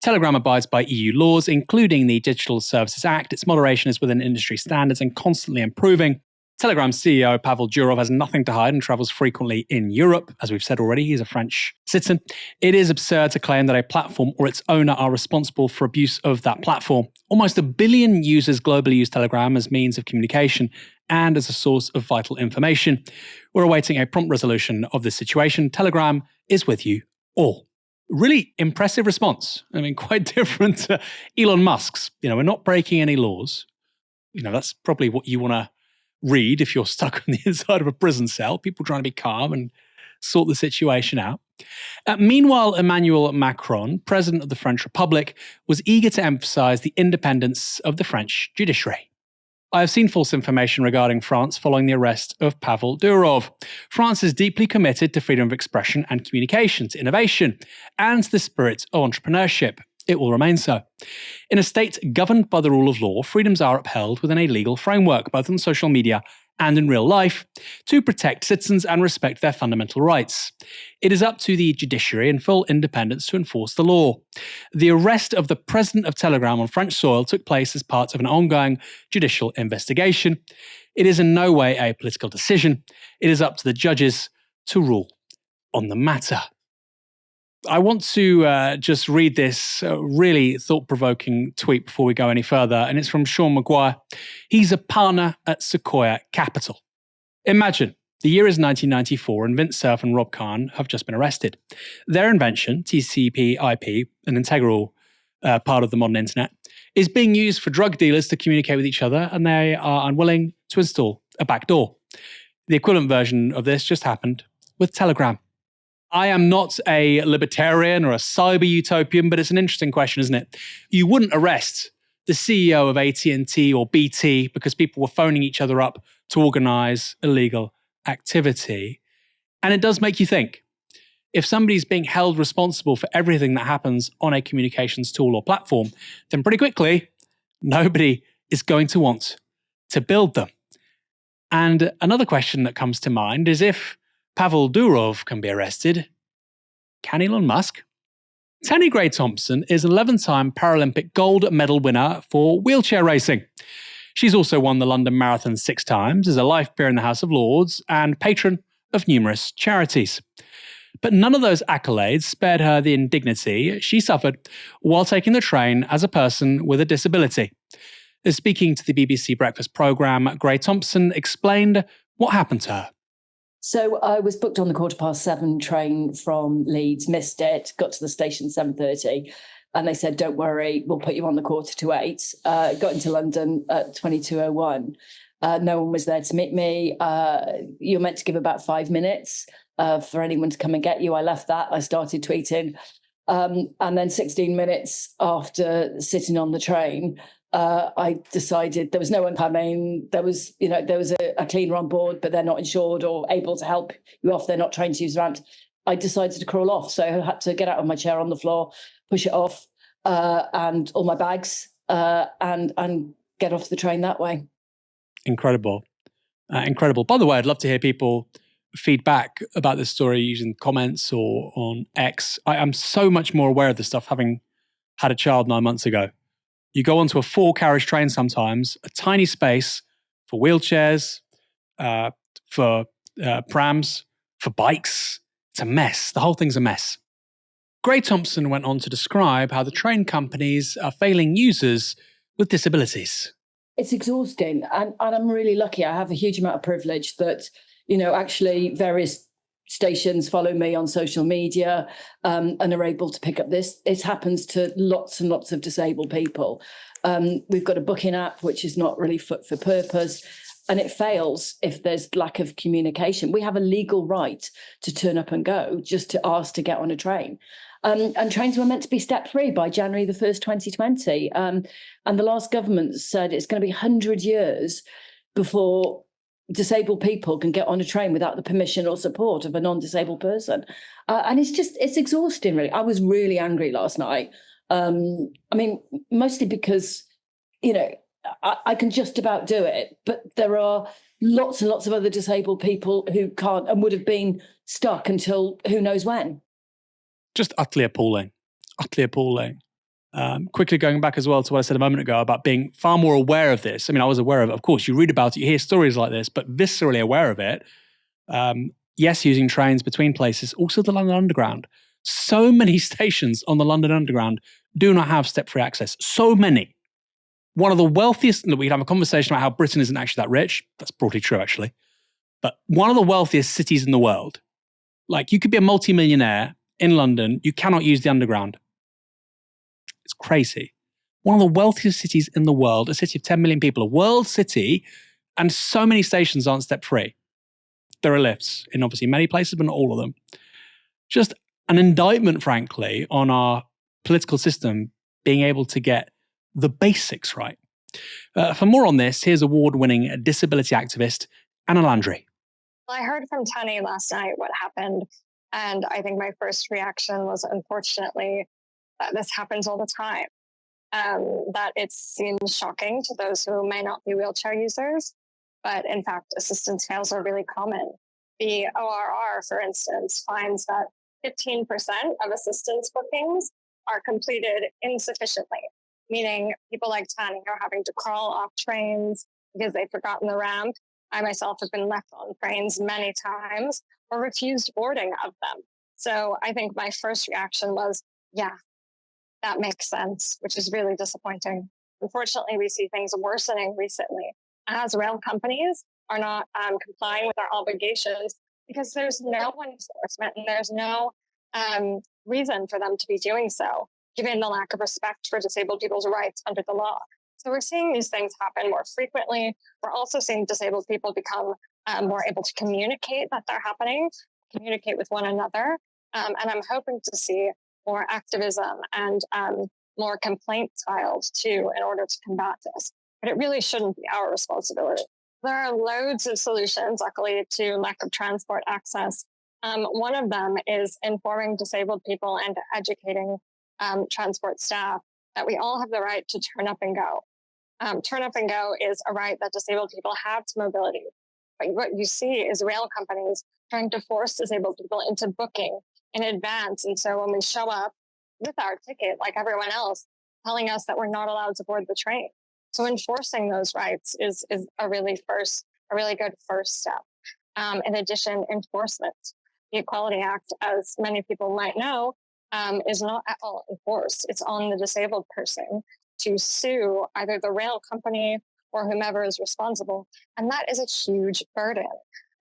Telegram abides by EU laws, including the Digital Services Act. Its moderation is within industry standards and constantly improving. Telegram's CEO, Pavel Durov, has nothing to hide and travels frequently in Europe. As we've said already, he's a French citizen. It is absurd to claim that a platform or its owner are responsible for abuse of that platform. Almost 1 billion users globally use Telegram as means of communication and as a source of vital information. We're awaiting a prompt resolution of this situation. Telegram is with you all. Really impressive response. I mean, quite different to Elon Musk's. We're not breaking any laws. That's probably what you want to read if you're stuck on the inside of a prison cell, people trying to be calm and sort the situation out. Meanwhile, Emmanuel Macron, president of the French Republic, was eager to emphasize the independence of the French judiciary. I have seen false information regarding France following the arrest of Pavel Durov. France is deeply committed to freedom of expression and communication, to innovation, and to the spirit of entrepreneurship. It will remain so. In a state governed by the rule of law, freedoms are upheld within a legal framework, both on social media and in real life, to protect citizens and respect their fundamental rights. It is up to the judiciary in full independence to enforce the law. The arrest of the president of Telegram on French soil took place as part of an ongoing judicial investigation. It is in no way a political decision. It is up to the judges to rule on the matter. I want to just read this really thought-provoking tweet before we go any further, and it's from Sean Maguire. He's a partner at Sequoia Capital. Imagine, the year is 1994 and Vint Cerf and Rob Kahn have just been arrested. Their invention, TCP/IP, an integral part of the modern internet, is being used for drug dealers to communicate with each other, and they are unwilling to install a backdoor. The equivalent version of this just happened with Telegram. I am not a libertarian or a cyber utopian, but it's an interesting question, isn't it? You wouldn't arrest the CEO of AT&T or BT because people were phoning each other up to organize illegal activity. And it does make you think. If somebody's being held responsible for everything that happens on a communications tool or platform, then pretty quickly, nobody is going to want to build them. And another question that comes to mind is, if Pavel Durov can be arrested, can Elon Musk? Tanni Grey-Thompson is an 11-time Paralympic gold medal winner for wheelchair racing. She's also won the London Marathon 6 times, is a life peer in the House of Lords, and patron of numerous charities. But none of those accolades spared her the indignity she suffered while taking the train as a person with a disability. Speaking to the BBC Breakfast programme, Grey-Thompson explained what happened to her. So I was booked on the 7:15 train from Leeds, missed it, got to the station 7:30, and they said, don't worry, we'll put you on the 7:45. Got into London at 22:01. No one was there to meet me. You're meant to give about 5 minutes for anyone to come and get you. I left that. I started tweeting. And then 16 minutes after sitting on the train, I decided there was no one coming. There was a cleaner on board, but they're not insured or able to help you off. They're not trained to use the ramp. I decided to crawl off. So I had to get out of my chair on the floor, push it off, and all my bags, and get off the train that way. Incredible. Incredible. By the way, I'd love to hear people feedback about this story using comments or on X. I am so much more aware of this stuff having had a child 9 months ago. You go onto a 4-carriage train sometimes, a tiny space for wheelchairs, for prams, for bikes. It's a mess. The whole thing's a mess. Grey-Thompson went on to describe how the train companies are failing users with disabilities. It's exhausting. And I'm really lucky. I have a huge amount of privilege that, actually various stations follow me on social media and are able to pick up this. It happens to lots and lots of disabled people. We've got a booking app, which is not really fit for purpose, and it fails if there's lack of communication. We have a legal right to turn up and go, just to ask to get on a train. And trains were meant to be step-free by January the 1st, 2020. And the last government said it's going to be 100 years before disabled people can get on a train without the permission or support of a non-disabled person. And it's exhausting, really. I was really angry last night. Mostly because, I can just about do it, but there are lots and lots of other disabled people who can't and would have been stuck until who knows when. Just utterly appalling. Utterly appalling. Quickly going back as well to what I said a moment ago about being far more aware of this. I mean, I was aware of it. Of course, you read about it, you hear stories like this, but viscerally aware of it. Yes, using trains between places, also the London Underground. So many stations on the London Underground do not have step-free access. So many. One of the wealthiest, we can have a conversation about how Britain isn't actually that rich. That's broadly true, actually. But one of the wealthiest cities in the world. Like, you could be a multi-millionaire in London, you cannot use the Underground. It's crazy. One of the wealthiest cities in the world, a city of 10 million people, a world city, and so many stations aren't step-free. There are lifts in obviously many places, but not all of them. Just an indictment, frankly, on our political system being able to get the basics right. For more on this, here's award-winning disability activist Anna Landry. I heard from Tanni last night what happened, and I think my first reaction was, unfortunately, that this happens all the time. That it seems shocking to those who may not be wheelchair users, but in fact, assistance fails are really common. The ORR, for instance, finds that 15% of assistance bookings are completed insufficiently, meaning people like Tani are having to crawl off trains because they've forgotten the ramp. I myself have been left on trains many times or refused boarding of them. So I think my first reaction was, yeah, that makes sense, which is really disappointing. Unfortunately, we see things worsening recently as rail companies are not complying with our obligations because there's no enforcement and there's no reason for them to be doing so, given the lack of respect for disabled people's rights under the law. So we're seeing these things happen more frequently. We're also seeing disabled people become more able to communicate that they're happening, communicate with one another. And I'm hoping to see more activism and more complaints filed too in order to combat this. But it really shouldn't be our responsibility. There are loads of solutions, luckily, to lack of transport access. One of them is informing disabled people and educating transport staff that we all have the right to turn up and go. Turn up and go is a right that disabled people have to mobility. But what you see is rail companies trying to force disabled people into booking in advance. And so when we show up with our ticket, like everyone else, telling us that we're not allowed to board the train. So enforcing those rights is a really good first step. In addition, enforcement. The Equality Act, as many people might know, is not at all enforced. It's on the disabled person to sue either the rail company or whomever is responsible. And that is a huge burden.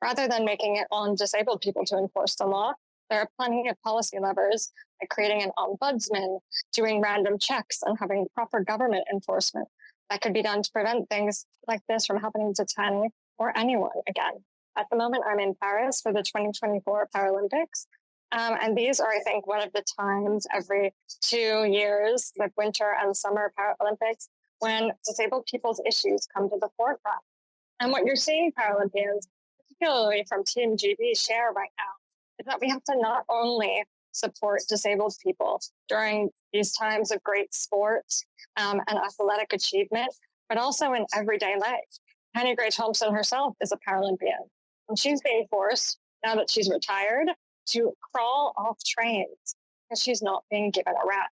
Rather than making it on disabled people to enforce the law, there are plenty of policy levers, like creating an ombudsman, doing random checks, and having proper government enforcement that could be done to prevent things like this from happening to Tani or anyone again. At the moment, I'm in Paris for the 2024 Paralympics. And these are, I think, one of the times every 2 years, the Winter and Summer Paralympics, when disabled people's issues come to the forefront. And what you're seeing Paralympians, particularly from Team GB, share right now is that we have to not only support disabled people during these times of great sport and athletic achievement, but also in everyday life. Penny Gray-Thompson herself is a Paralympian, and she's being forced, now that she's retired, to crawl off trains because she's not being given a rest.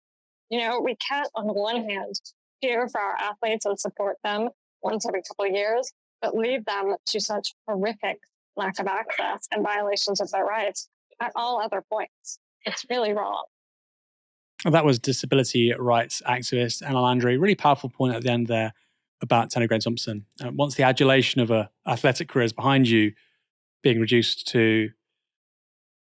You know, we can't, on the one hand, cheer for our athletes and support them once every couple of years, but leave them to such horrific lack of access and violations of their rights at all other points. It's really wrong. That was disability rights activist Anna Landry. Really powerful point at the end there about Tani Gray-Thompson. Once the adulation of an athletic career is behind you, being reduced to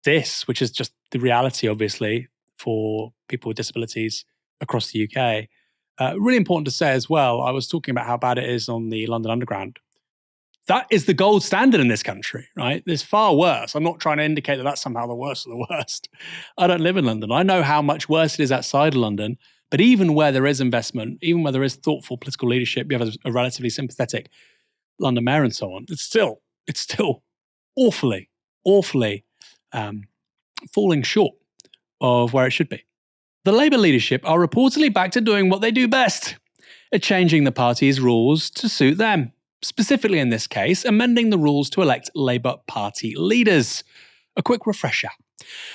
this, which is just the reality, obviously, for people with disabilities across the UK. Really important to say as well, I was talking about how bad it is on the London Underground. That is the gold standard in this country, right? There's far worse. I'm not trying to indicate that that's somehow the worst of the worst. I don't live in London. I know how much worse it is outside of London. But even where there is investment, even where there is thoughtful political leadership, you have a relatively sympathetic London mayor and so on, it's still awfully falling short of where it should be. The Labour leadership are reportedly back to doing what they do best, changing the party's rules to suit them. Specifically in this case, amending the rules to elect Labour Party leaders. A quick refresher.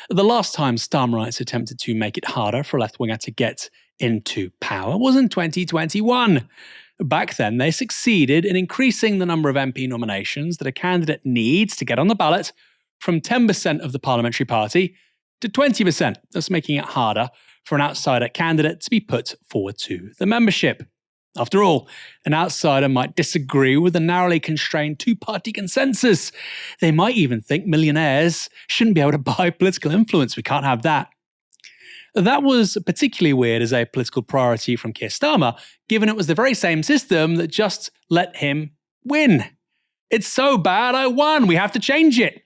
The last time Starmerites attempted to make it harder for a left-winger to get into power was in 2021. Back then, they succeeded in increasing the number of MP nominations that a candidate needs to get on the ballot from 10% of the parliamentary party to 20%, thus making it harder for an outsider candidate to be put forward to the membership. After all, an outsider might disagree with the narrowly constrained two-party consensus. They might even think millionaires shouldn't be able to buy political influence. We can't have that. That was particularly weird as a political priority from Keir Starmer, given it was the very same system that just let him win. It's so bad I won. We have to change it.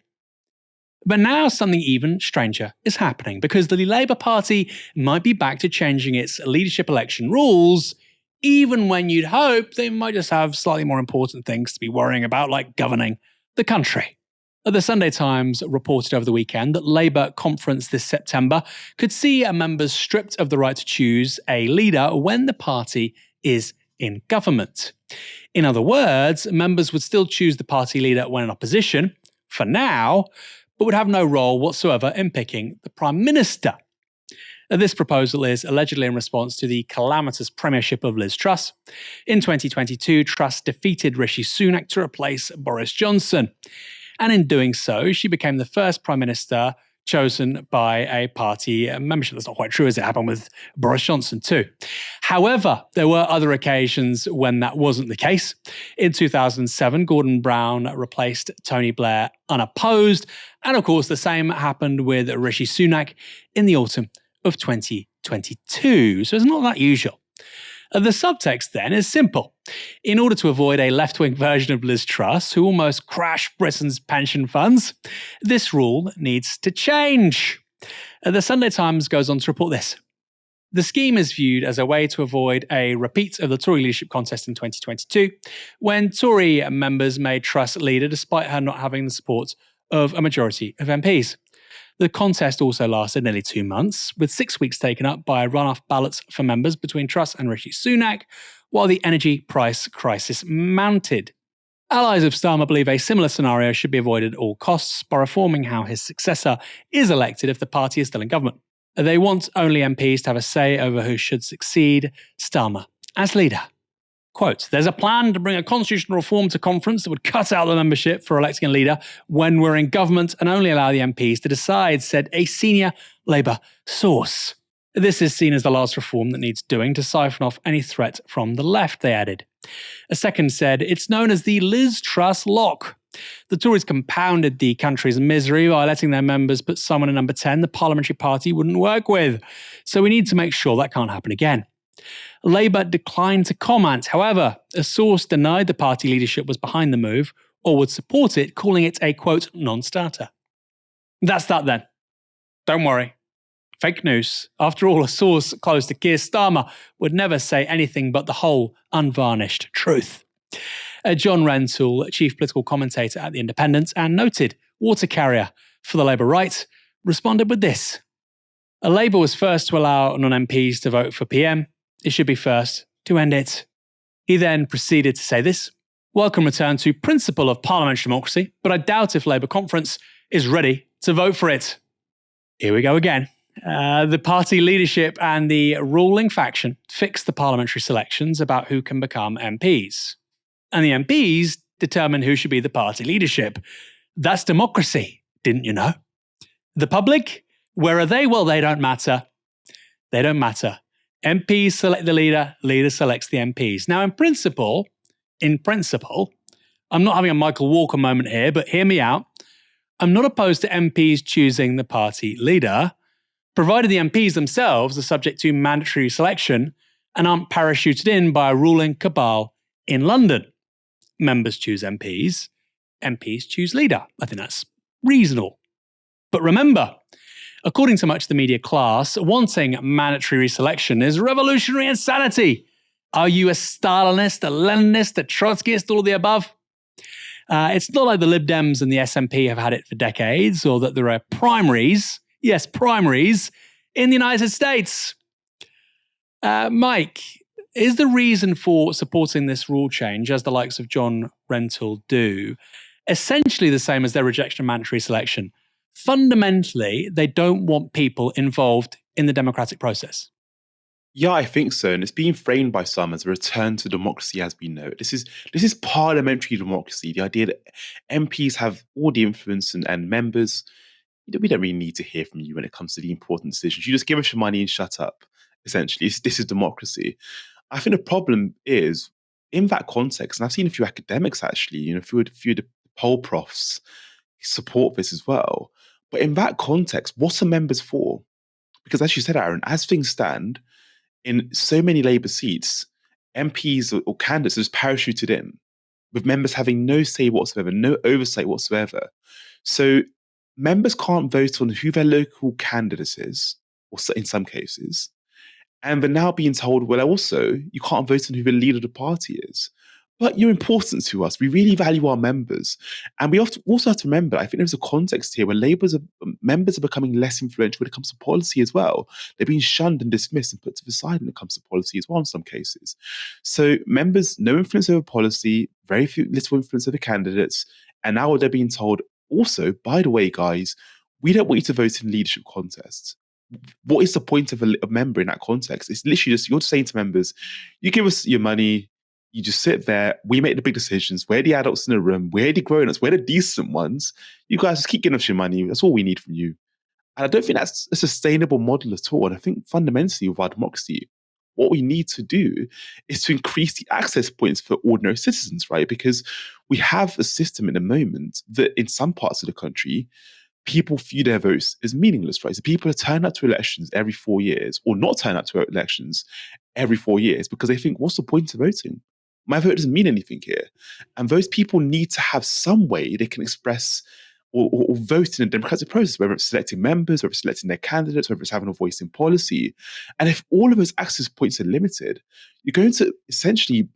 But now something even stranger is happening, because the Labour Party might be back to changing its leadership election rules, even when you'd hope they might just have slightly more important things to be worrying about, like governing the country. The Sunday Times reported over the weekend that Labour conference this September could see members stripped of the right to choose a leader when the party is in government. In other words, members would still choose the party leader when in opposition, for now, but would have no role whatsoever in picking the Prime Minister. This proposal is allegedly in response to the calamitous premiership of Liz Truss. In 2022, Truss defeated Rishi Sunak to replace Boris Johnson. And in doing so, she became the first Prime Minister chosen by a party membership. That's not quite true, as it happened with Boris Johnson too. However, there were other occasions when that wasn't the case. In 2007, Gordon Brown replaced Tony Blair unopposed. And of course, the same happened with Rishi Sunak in the autumn of 2022. So it's not that usual. The subtext then is simple. In order to avoid a left-wing version of Liz Truss, who almost crashed Britain's pension funds, this rule needs to change. The Sunday Times goes on to report this. The scheme is viewed as a way to avoid a repeat of the Tory leadership contest in 2022, when Tory members made Truss leader despite her not having the support of a majority of MPs. The contest also lasted nearly 2 months, with 6 weeks taken up by runoff ballots for members between Truss and Rishi Sunak, while the energy price crisis mounted. Allies of Starmer believe a similar scenario should be avoided at all costs by reforming how his successor is elected if the party is still in government. They want only MPs to have a say over who should succeed Starmer as leader. Quote, there's a plan to bring a constitutional reform to conference that would cut out the membership for electing a leader when we're in government and only allow the MPs to decide, said a senior Labour source. This is seen as the last reform that needs doing to siphon off any threat from the left, they added. A second said, it's known as the Liz Truss lock. The Tories compounded the country's misery by letting their members put someone in number 10 the parliamentary party wouldn't work with. So we need to make sure that can't happen again. Labour declined to comment. However, a source denied the party leadership was behind the move or would support it, calling it a, quote, non-starter. That's that then. Don't worry. Fake news. After all, a source close to Keir Starmer would never say anything but the whole unvarnished truth. John Rentoul, chief political commentator at The Independent and noted water carrier for the Labour right, responded with this. Labour was first to allow non-MPs to vote for PM. It should be first to end it. He then proceeded to say this. Welcome return to principle of parliamentary democracy, but I doubt if Labour conference is ready to vote for it. Here we go again. The party leadership and the ruling faction fix the parliamentary selections about who can become MPs. And the MPs determine who should be the party leadership. That's democracy, didn't you know? The public, where are they? Well, they don't matter. They don't matter. MPs select the leader, leader selects the MPs. Now, in principle, I'm not having a Michael Walker moment here, but hear me out. I'm not opposed to MPs choosing the party leader, provided the MPs themselves are subject to mandatory selection and aren't parachuted in by a ruling cabal in London. Members choose MPs, MPs choose leader. I think that's reasonable. But remember, according to much of the media class, wanting mandatory reselection is revolutionary insanity. Are you a Stalinist, a Leninist, a Trotskyist, all of the above? It's not like the Lib Dems and the SNP have had it for decades, or that there are primaries, yes, primaries, in the United States. Mike, is the reason for supporting this rule change, as the likes of John Rentoul do, essentially the same as their rejection of mandatory selection? Fundamentally, they don't want people involved in the democratic process. Yeah, I think so. And it's being framed by some as a return to democracy as we know it. This is parliamentary democracy. The idea that MPs have all the influence and members, we don't really need to hear from you when it comes to the important decisions. You just give us your money and shut up, essentially. This is democracy. I think the problem is, in that context, and I've seen a few academics actually, a few of the poll profs support this as well. But in that context, what are members for? Because as you said, Aaron, as things stand, in so many Labour seats, MPs or candidates are just parachuted in, with members having no say whatsoever, no oversight whatsoever. So members can't vote on who their local candidate is, or in some cases. And they're now being told, well, also, you can't vote on who the leader of the party is. but you're important to us. We really value our members. And we also have to remember, I think there's a context here where members are becoming less influential when it comes to policy as well. They're being shunned and dismissed and put to the side when it comes to policy as well in some cases. So members, no influence over policy, little influence over candidates. And now they're being told, also, by the way, guys, we don't want you to vote in leadership contests. What is the point of a member in that context? It's literally just, you're saying to members, you give us your money, you just sit there, we make the big decisions, we're the adults in the room, we're the grown-ups, we're the decent ones, you guys just keep giving us your money, that's all we need from you. And I don't think that's a sustainable model at all. And I think fundamentally with our democracy, what we need to do is to increase the access points for ordinary citizens, right? Because we have a system in the moment that in some parts of the country, people view their votes as meaningless, right? So people turn out to elections every 4 years or not turn out to elections every 4 years because they think, what's the point of voting? My vote doesn't mean anything here. And those people need to have some way they can express or vote in a democratic process, whether it's selecting members, whether it's selecting their candidates, whether it's having a voice in policy. And if all of those access points are limited, you're going to essentially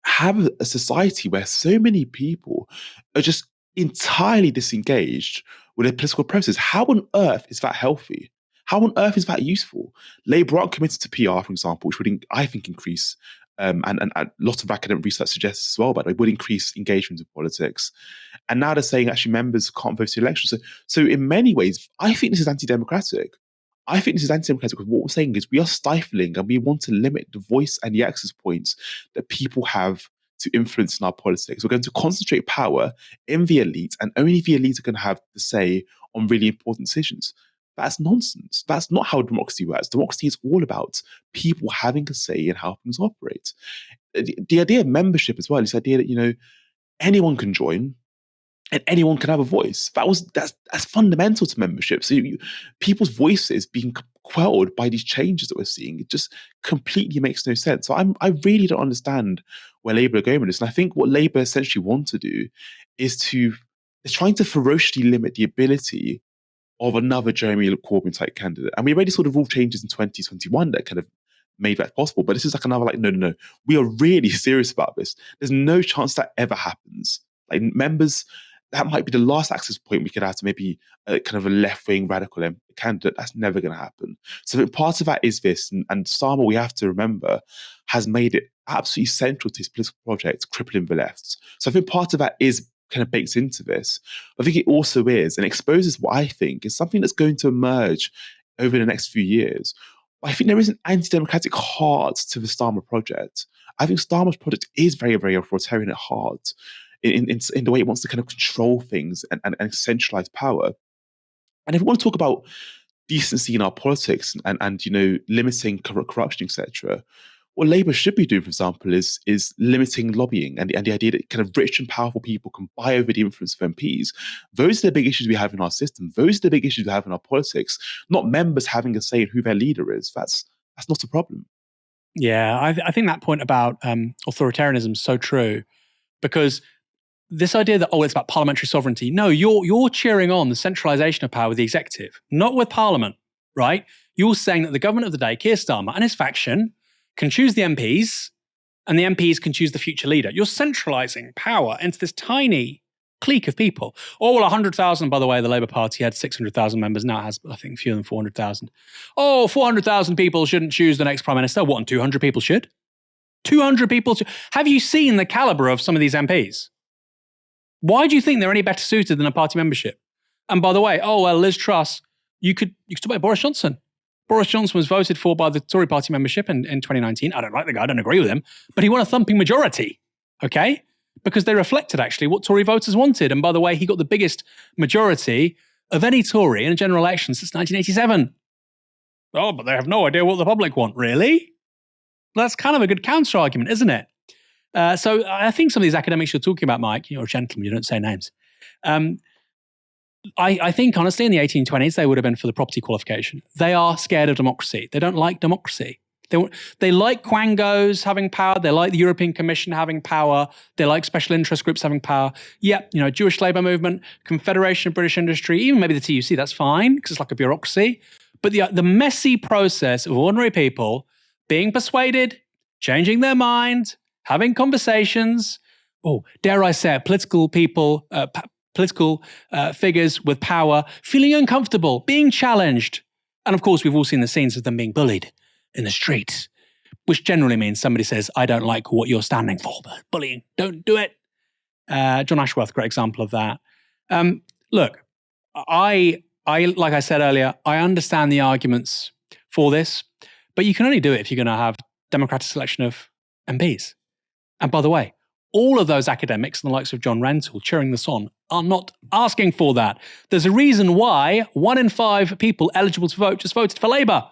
have a society where so many people are just entirely disengaged with a political process. How on earth is that healthy? How on earth is that useful? Labour aren't committed to PR, for example, which would, I think, increase, and lots of academic research suggests as well, but it would increase engagement in politics. And now they're saying actually members can't vote in elections. So in many ways, I think this is anti-democratic. I think this is anti-democratic because what we're saying is we are stifling and we want to limit the voice and the access points that people have to influence in our politics. We're going to concentrate power in the elite, and only the elite are going to have the say on really important decisions. That's nonsense. That's not how democracy works. Democracy is all about people having a say in how things operate. The idea of membership as well is the idea that, anyone can join and anyone can have a voice. That's fundamental to membership. So people's voices being quelled by these changes that we're seeing, it just completely makes no sense. So I really don't understand where Labour are going with this. And I think what Labour essentially want to do is trying to ferociously limit the ability of another Jeremy Corbyn type candidate. And we already saw the rule changes in 2021 that kind of made that possible. But this is like another no. We are really serious about this. There's no chance that ever happens. Like members, that might be the last access point we could have to maybe kind of a left-wing radical candidate. That's never going to happen. So I think part of that is this, and Starmer, we have to remember, has made it absolutely central to his political project, crippling the left. So I think part of that is kind of baked into this. I think it also is, and exposes what I think is something that's going to emerge over the next few years. I think there is an anti-democratic heart to the Starmer project. I think Starmer's project is very, very authoritarian at heart in the way it wants to kind of control things and centralize power. And if we want to talk about decency in our politics and limiting corruption, etc., what Labour should be doing, for example, is limiting lobbying and the idea that kind of rich and powerful people can buy over the influence of MPs. Those are the big issues we have in our system. Those are the big issues we have in our politics, not members having a say in who their leader is. That's not a problem. Yeah, I think that point about authoritarianism is so true, because this idea that, it's about parliamentary sovereignty. No, you're cheering on the centralisation of power with the executive, not with Parliament, right? You're saying that the government of the day, Keir Starmer and his faction, can choose the MPs, and the MPs can choose the future leader. You're centralising power into this tiny clique of people. 100,000, by the way, the Labour Party had 600,000 members. Now it has, I think, fewer than 400,000. 400,000 people shouldn't choose the next Prime Minister. What, and 200 people should? 200 people should? Have you seen the calibre of some of these MPs? Why do you think they're any better suited than a party membership? And by the way, Liz Truss, you could talk about Boris Johnson. Boris Johnson was voted for by the Tory party membership in 2019. I don't like the guy, I don't agree with him, but he won a thumping majority, okay? Because they reflected actually what Tory voters wanted. And by the way, he got the biggest majority of any Tory in a general election since 1987. But they have no idea what the public want, really? Well, that's kind of a good counter argument, isn't it? So I think some of these academics you're talking about, Mike, you're a gentleman, you don't say names. I think, honestly, in the 1820s, they would have been for the property qualification. They are scared of democracy. They don't like democracy. They like quangos having power. They like the European Commission having power. They like special interest groups having power. Yep, Jewish labour movement, Confederation of British Industry, even maybe the TUC, that's fine, because it's like a bureaucracy. But the messy process of ordinary people being persuaded, changing their mind, having conversations, dare I say it, political people, political figures with power, feeling uncomfortable, being challenged. And of course, we've all seen the scenes of them being bullied in the street, which generally means somebody says, I don't like what you're standing for, but bullying, don't do it. John Ashworth, great example of that. Look, I like I said earlier, I understand the arguments for this, but you can only do it if you're going to have democratic selection of MPs. And by the way, all of those academics and the likes of John Rentoul cheering this on are not asking for that. There's a reason why 1 in 5 people eligible to vote just voted for Labour.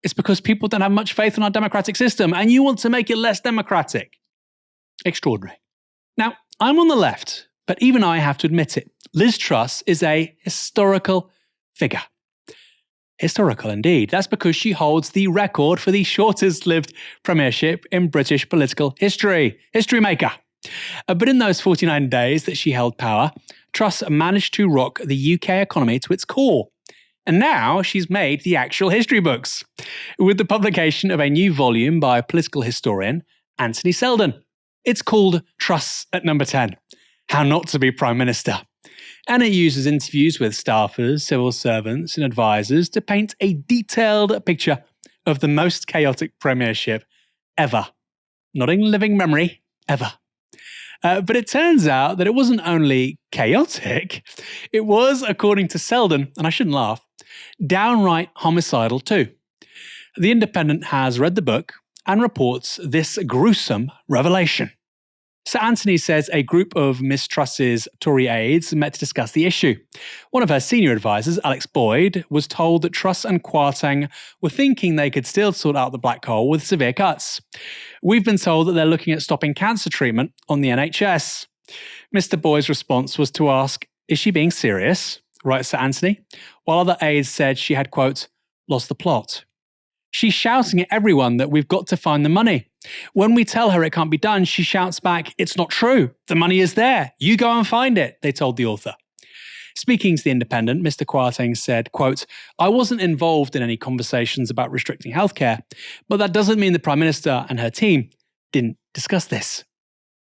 It's because people don't have much faith in our democratic system, and you want to make it less democratic. Extraordinary. Now, I'm on the left, but even I have to admit it. Liz Truss is a historical figure. Historical indeed. That's because she holds the record for the shortest lived premiership in British political history. History maker. But in those 49 days that she held power, Truss managed to rock the UK economy to its core. And now she's made the actual history books with the publication of a new volume by political historian Anthony Seldon. It's called Truss at Number 10, How Not to Be Prime Minister. And it uses interviews with staffers, civil servants and advisors to paint a detailed picture of the most chaotic premiership ever. Not in living memory, ever. But it turns out that it wasn't only chaotic, it was, according to Seldon, and I shouldn't laugh, downright homicidal too. The Independent has read the book and reports this gruesome revelation. Sir Anthony says a group of Miss Truss's Tory aides met to discuss the issue. One of her senior advisors, Alex Boyd, was told that Truss and Kwarteng were thinking they could still sort out the black hole with severe cuts. We've been told that they're looking at stopping cancer treatment on the NHS. Mr. Boyd's response was to ask, is she being serious? Writes Sir Anthony, while other aides said she had, quote, lost the plot. She's shouting at everyone that we've got to find the money. When we tell her it can't be done, she shouts back, it's not true. The money is there. You go and find it, they told the author. Speaking to The Independent, Mr. Kwarteng said, quote, I wasn't involved in any conversations about restricting healthcare, but that doesn't mean the Prime Minister and her team didn't discuss this.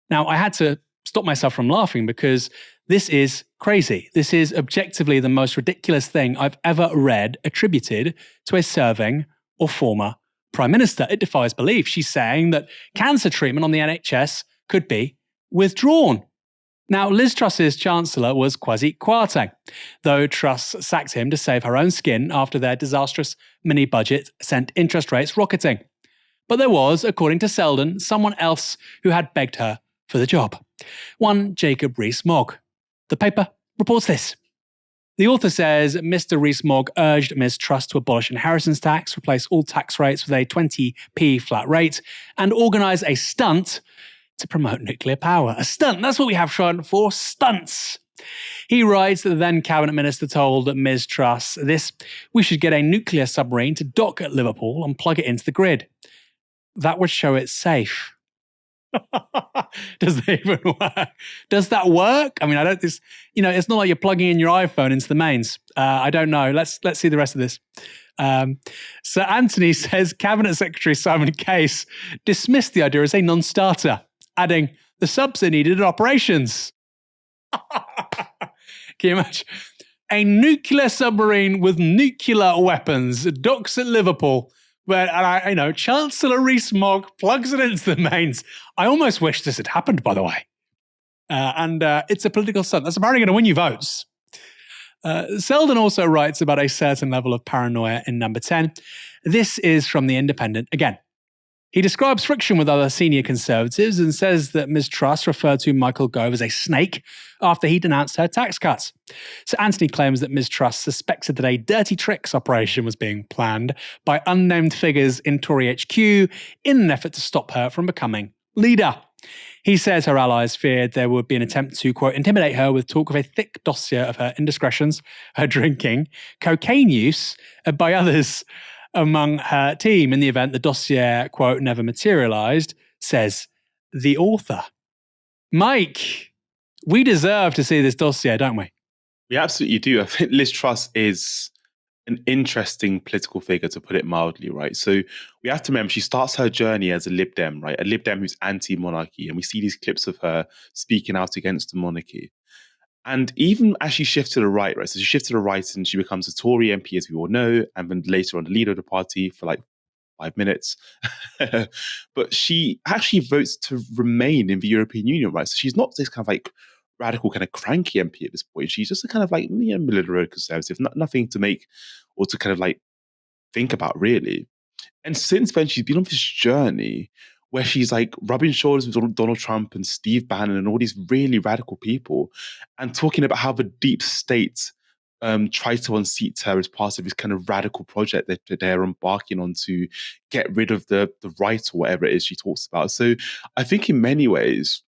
Now, I had to stop myself from laughing because this is crazy. This is objectively the most ridiculous thing I've ever read attributed to a serving or former Prime Minister. It defies belief. She's saying that cancer treatment on the NHS could be withdrawn. Now, Liz Truss's Chancellor was Kwasi Kwarteng, though Truss sacked him to save her own skin after their disastrous mini-budget sent interest rates rocketing. But there was, according to Seldon, someone else who had begged her for the job. One Jacob Rees-Mogg. The paper reports this. The author says Mr. Rees-Mogg urged Ms. Truss to abolish inheritance tax, replace all tax rates with a 20p flat rate, and organise a stunt to promote nuclear power. A stunt, that's what we have shown for, stunts. He writes that the then Cabinet Minister told Ms. Truss we should get a nuclear submarine to dock at Liverpool and plug it into the grid. That would show it's safe. Does that even work? Does that work? I mean, it's not like you're plugging in your iPhone into the mains. I don't know. Let's see the rest of this. Sir Anthony says Cabinet Secretary Simon Case dismissed the idea as a non-starter, adding, the subs are needed in operations. Can you imagine? A nuclear submarine with nuclear weapons docks at Liverpool. But Chancellor Rees-Mogg plugs it into the mains. I almost wish this had happened, by the way. And it's a political stunt. That's apparently going to win you votes. Seldon also writes about a certain level of paranoia in number 10. This is from The Independent again. He describes friction with other senior Conservatives and says that Ms. Truss referred to Michael Gove as a snake after he denounced her tax cuts. So Anthony claims that Ms. Truss suspected that a dirty tricks operation was being planned by unnamed figures in Tory HQ in an effort to stop her from becoming leader. He says her allies feared there would be an attempt to, quote, intimidate her with talk of a thick dossier of her indiscretions, her drinking, cocaine use by others among her team in the event the dossier, quote, never materialised, says the author. Mike, we deserve to see this dossier, don't we? We absolutely do. I think Liz Truss is an interesting political figure, to put it mildly, right? So we have to remember she starts her journey as a Lib Dem, right? A Lib Dem who's anti-monarchy, and we see these clips of her speaking out against the monarchy. And even as she shifts to the right, right? So she shifts to the right and she becomes a Tory MP, as we all know, and then later on the leader of the party for like 5 minutes. But she actually votes to remain in the European Union, right? So she's not this kind of like radical, kind of cranky MP at this point. She's just a kind of like middle of the road conservative, nothing to make or to kind of like think about really. And since then, she's been on this journey where she's like rubbing shoulders with Donald Trump and Steve Bannon and all these really radical people, and talking about how the deep state tries to unseat her as part of this kind of radical project that they're embarking on to get rid of the right or whatever it is she talks about. So I think in many ways,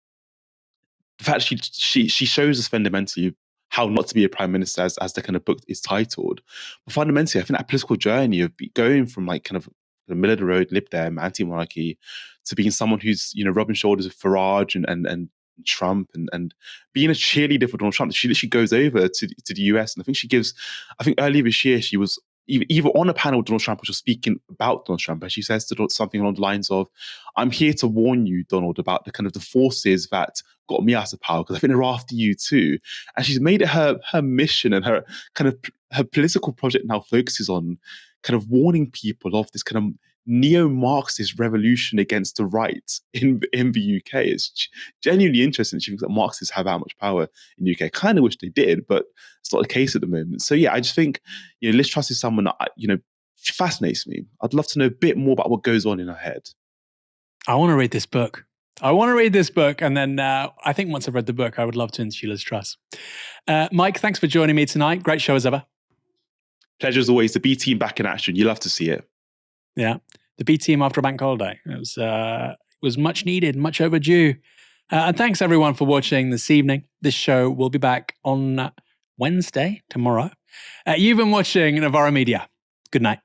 the fact she shows us fundamentally how not to be a prime minister, as the kind of book is titled. But fundamentally, I think that political journey of going from like kind of the middle of the road Lib Dem, anti-monarchy, to being someone who's, you know, rubbing shoulders with Farage and Trump and being a cheerleader for Donald Trump. She literally goes over to the US, and I think earlier this year she was either on a panel with Donald Trump or just speaking about Donald Trump, and she says something along the lines of, "I'm here to warn you, Donald, about the kind of the forces that got me out of power, because I think they're after you too." And she's made it her mission, and her kind of her political project now focuses on kind of warning people of this kind of neo-Marxist revolution against the right in the UK. It's genuinely interesting. She thinks that Marxists have that much power in the UK. Kind of wish they did, but it's not the case at the moment. So yeah, I just think, you know, Liz Truss is someone that, you know, she fascinates me. I'd love to know a bit more about what goes on in her head. I want to read this book. And then I think once I've read the book, I would love to interview Liz Truss. Mike, thanks for joining me tonight. Great show as ever. Pleasure as always. The B team back in action. You love to see it. Yeah, the B team after a bank holiday. It was much needed, much overdue. And thanks everyone for watching this evening. This show will be back on Wednesday, tomorrow. You've been watching Novara Media. Good night.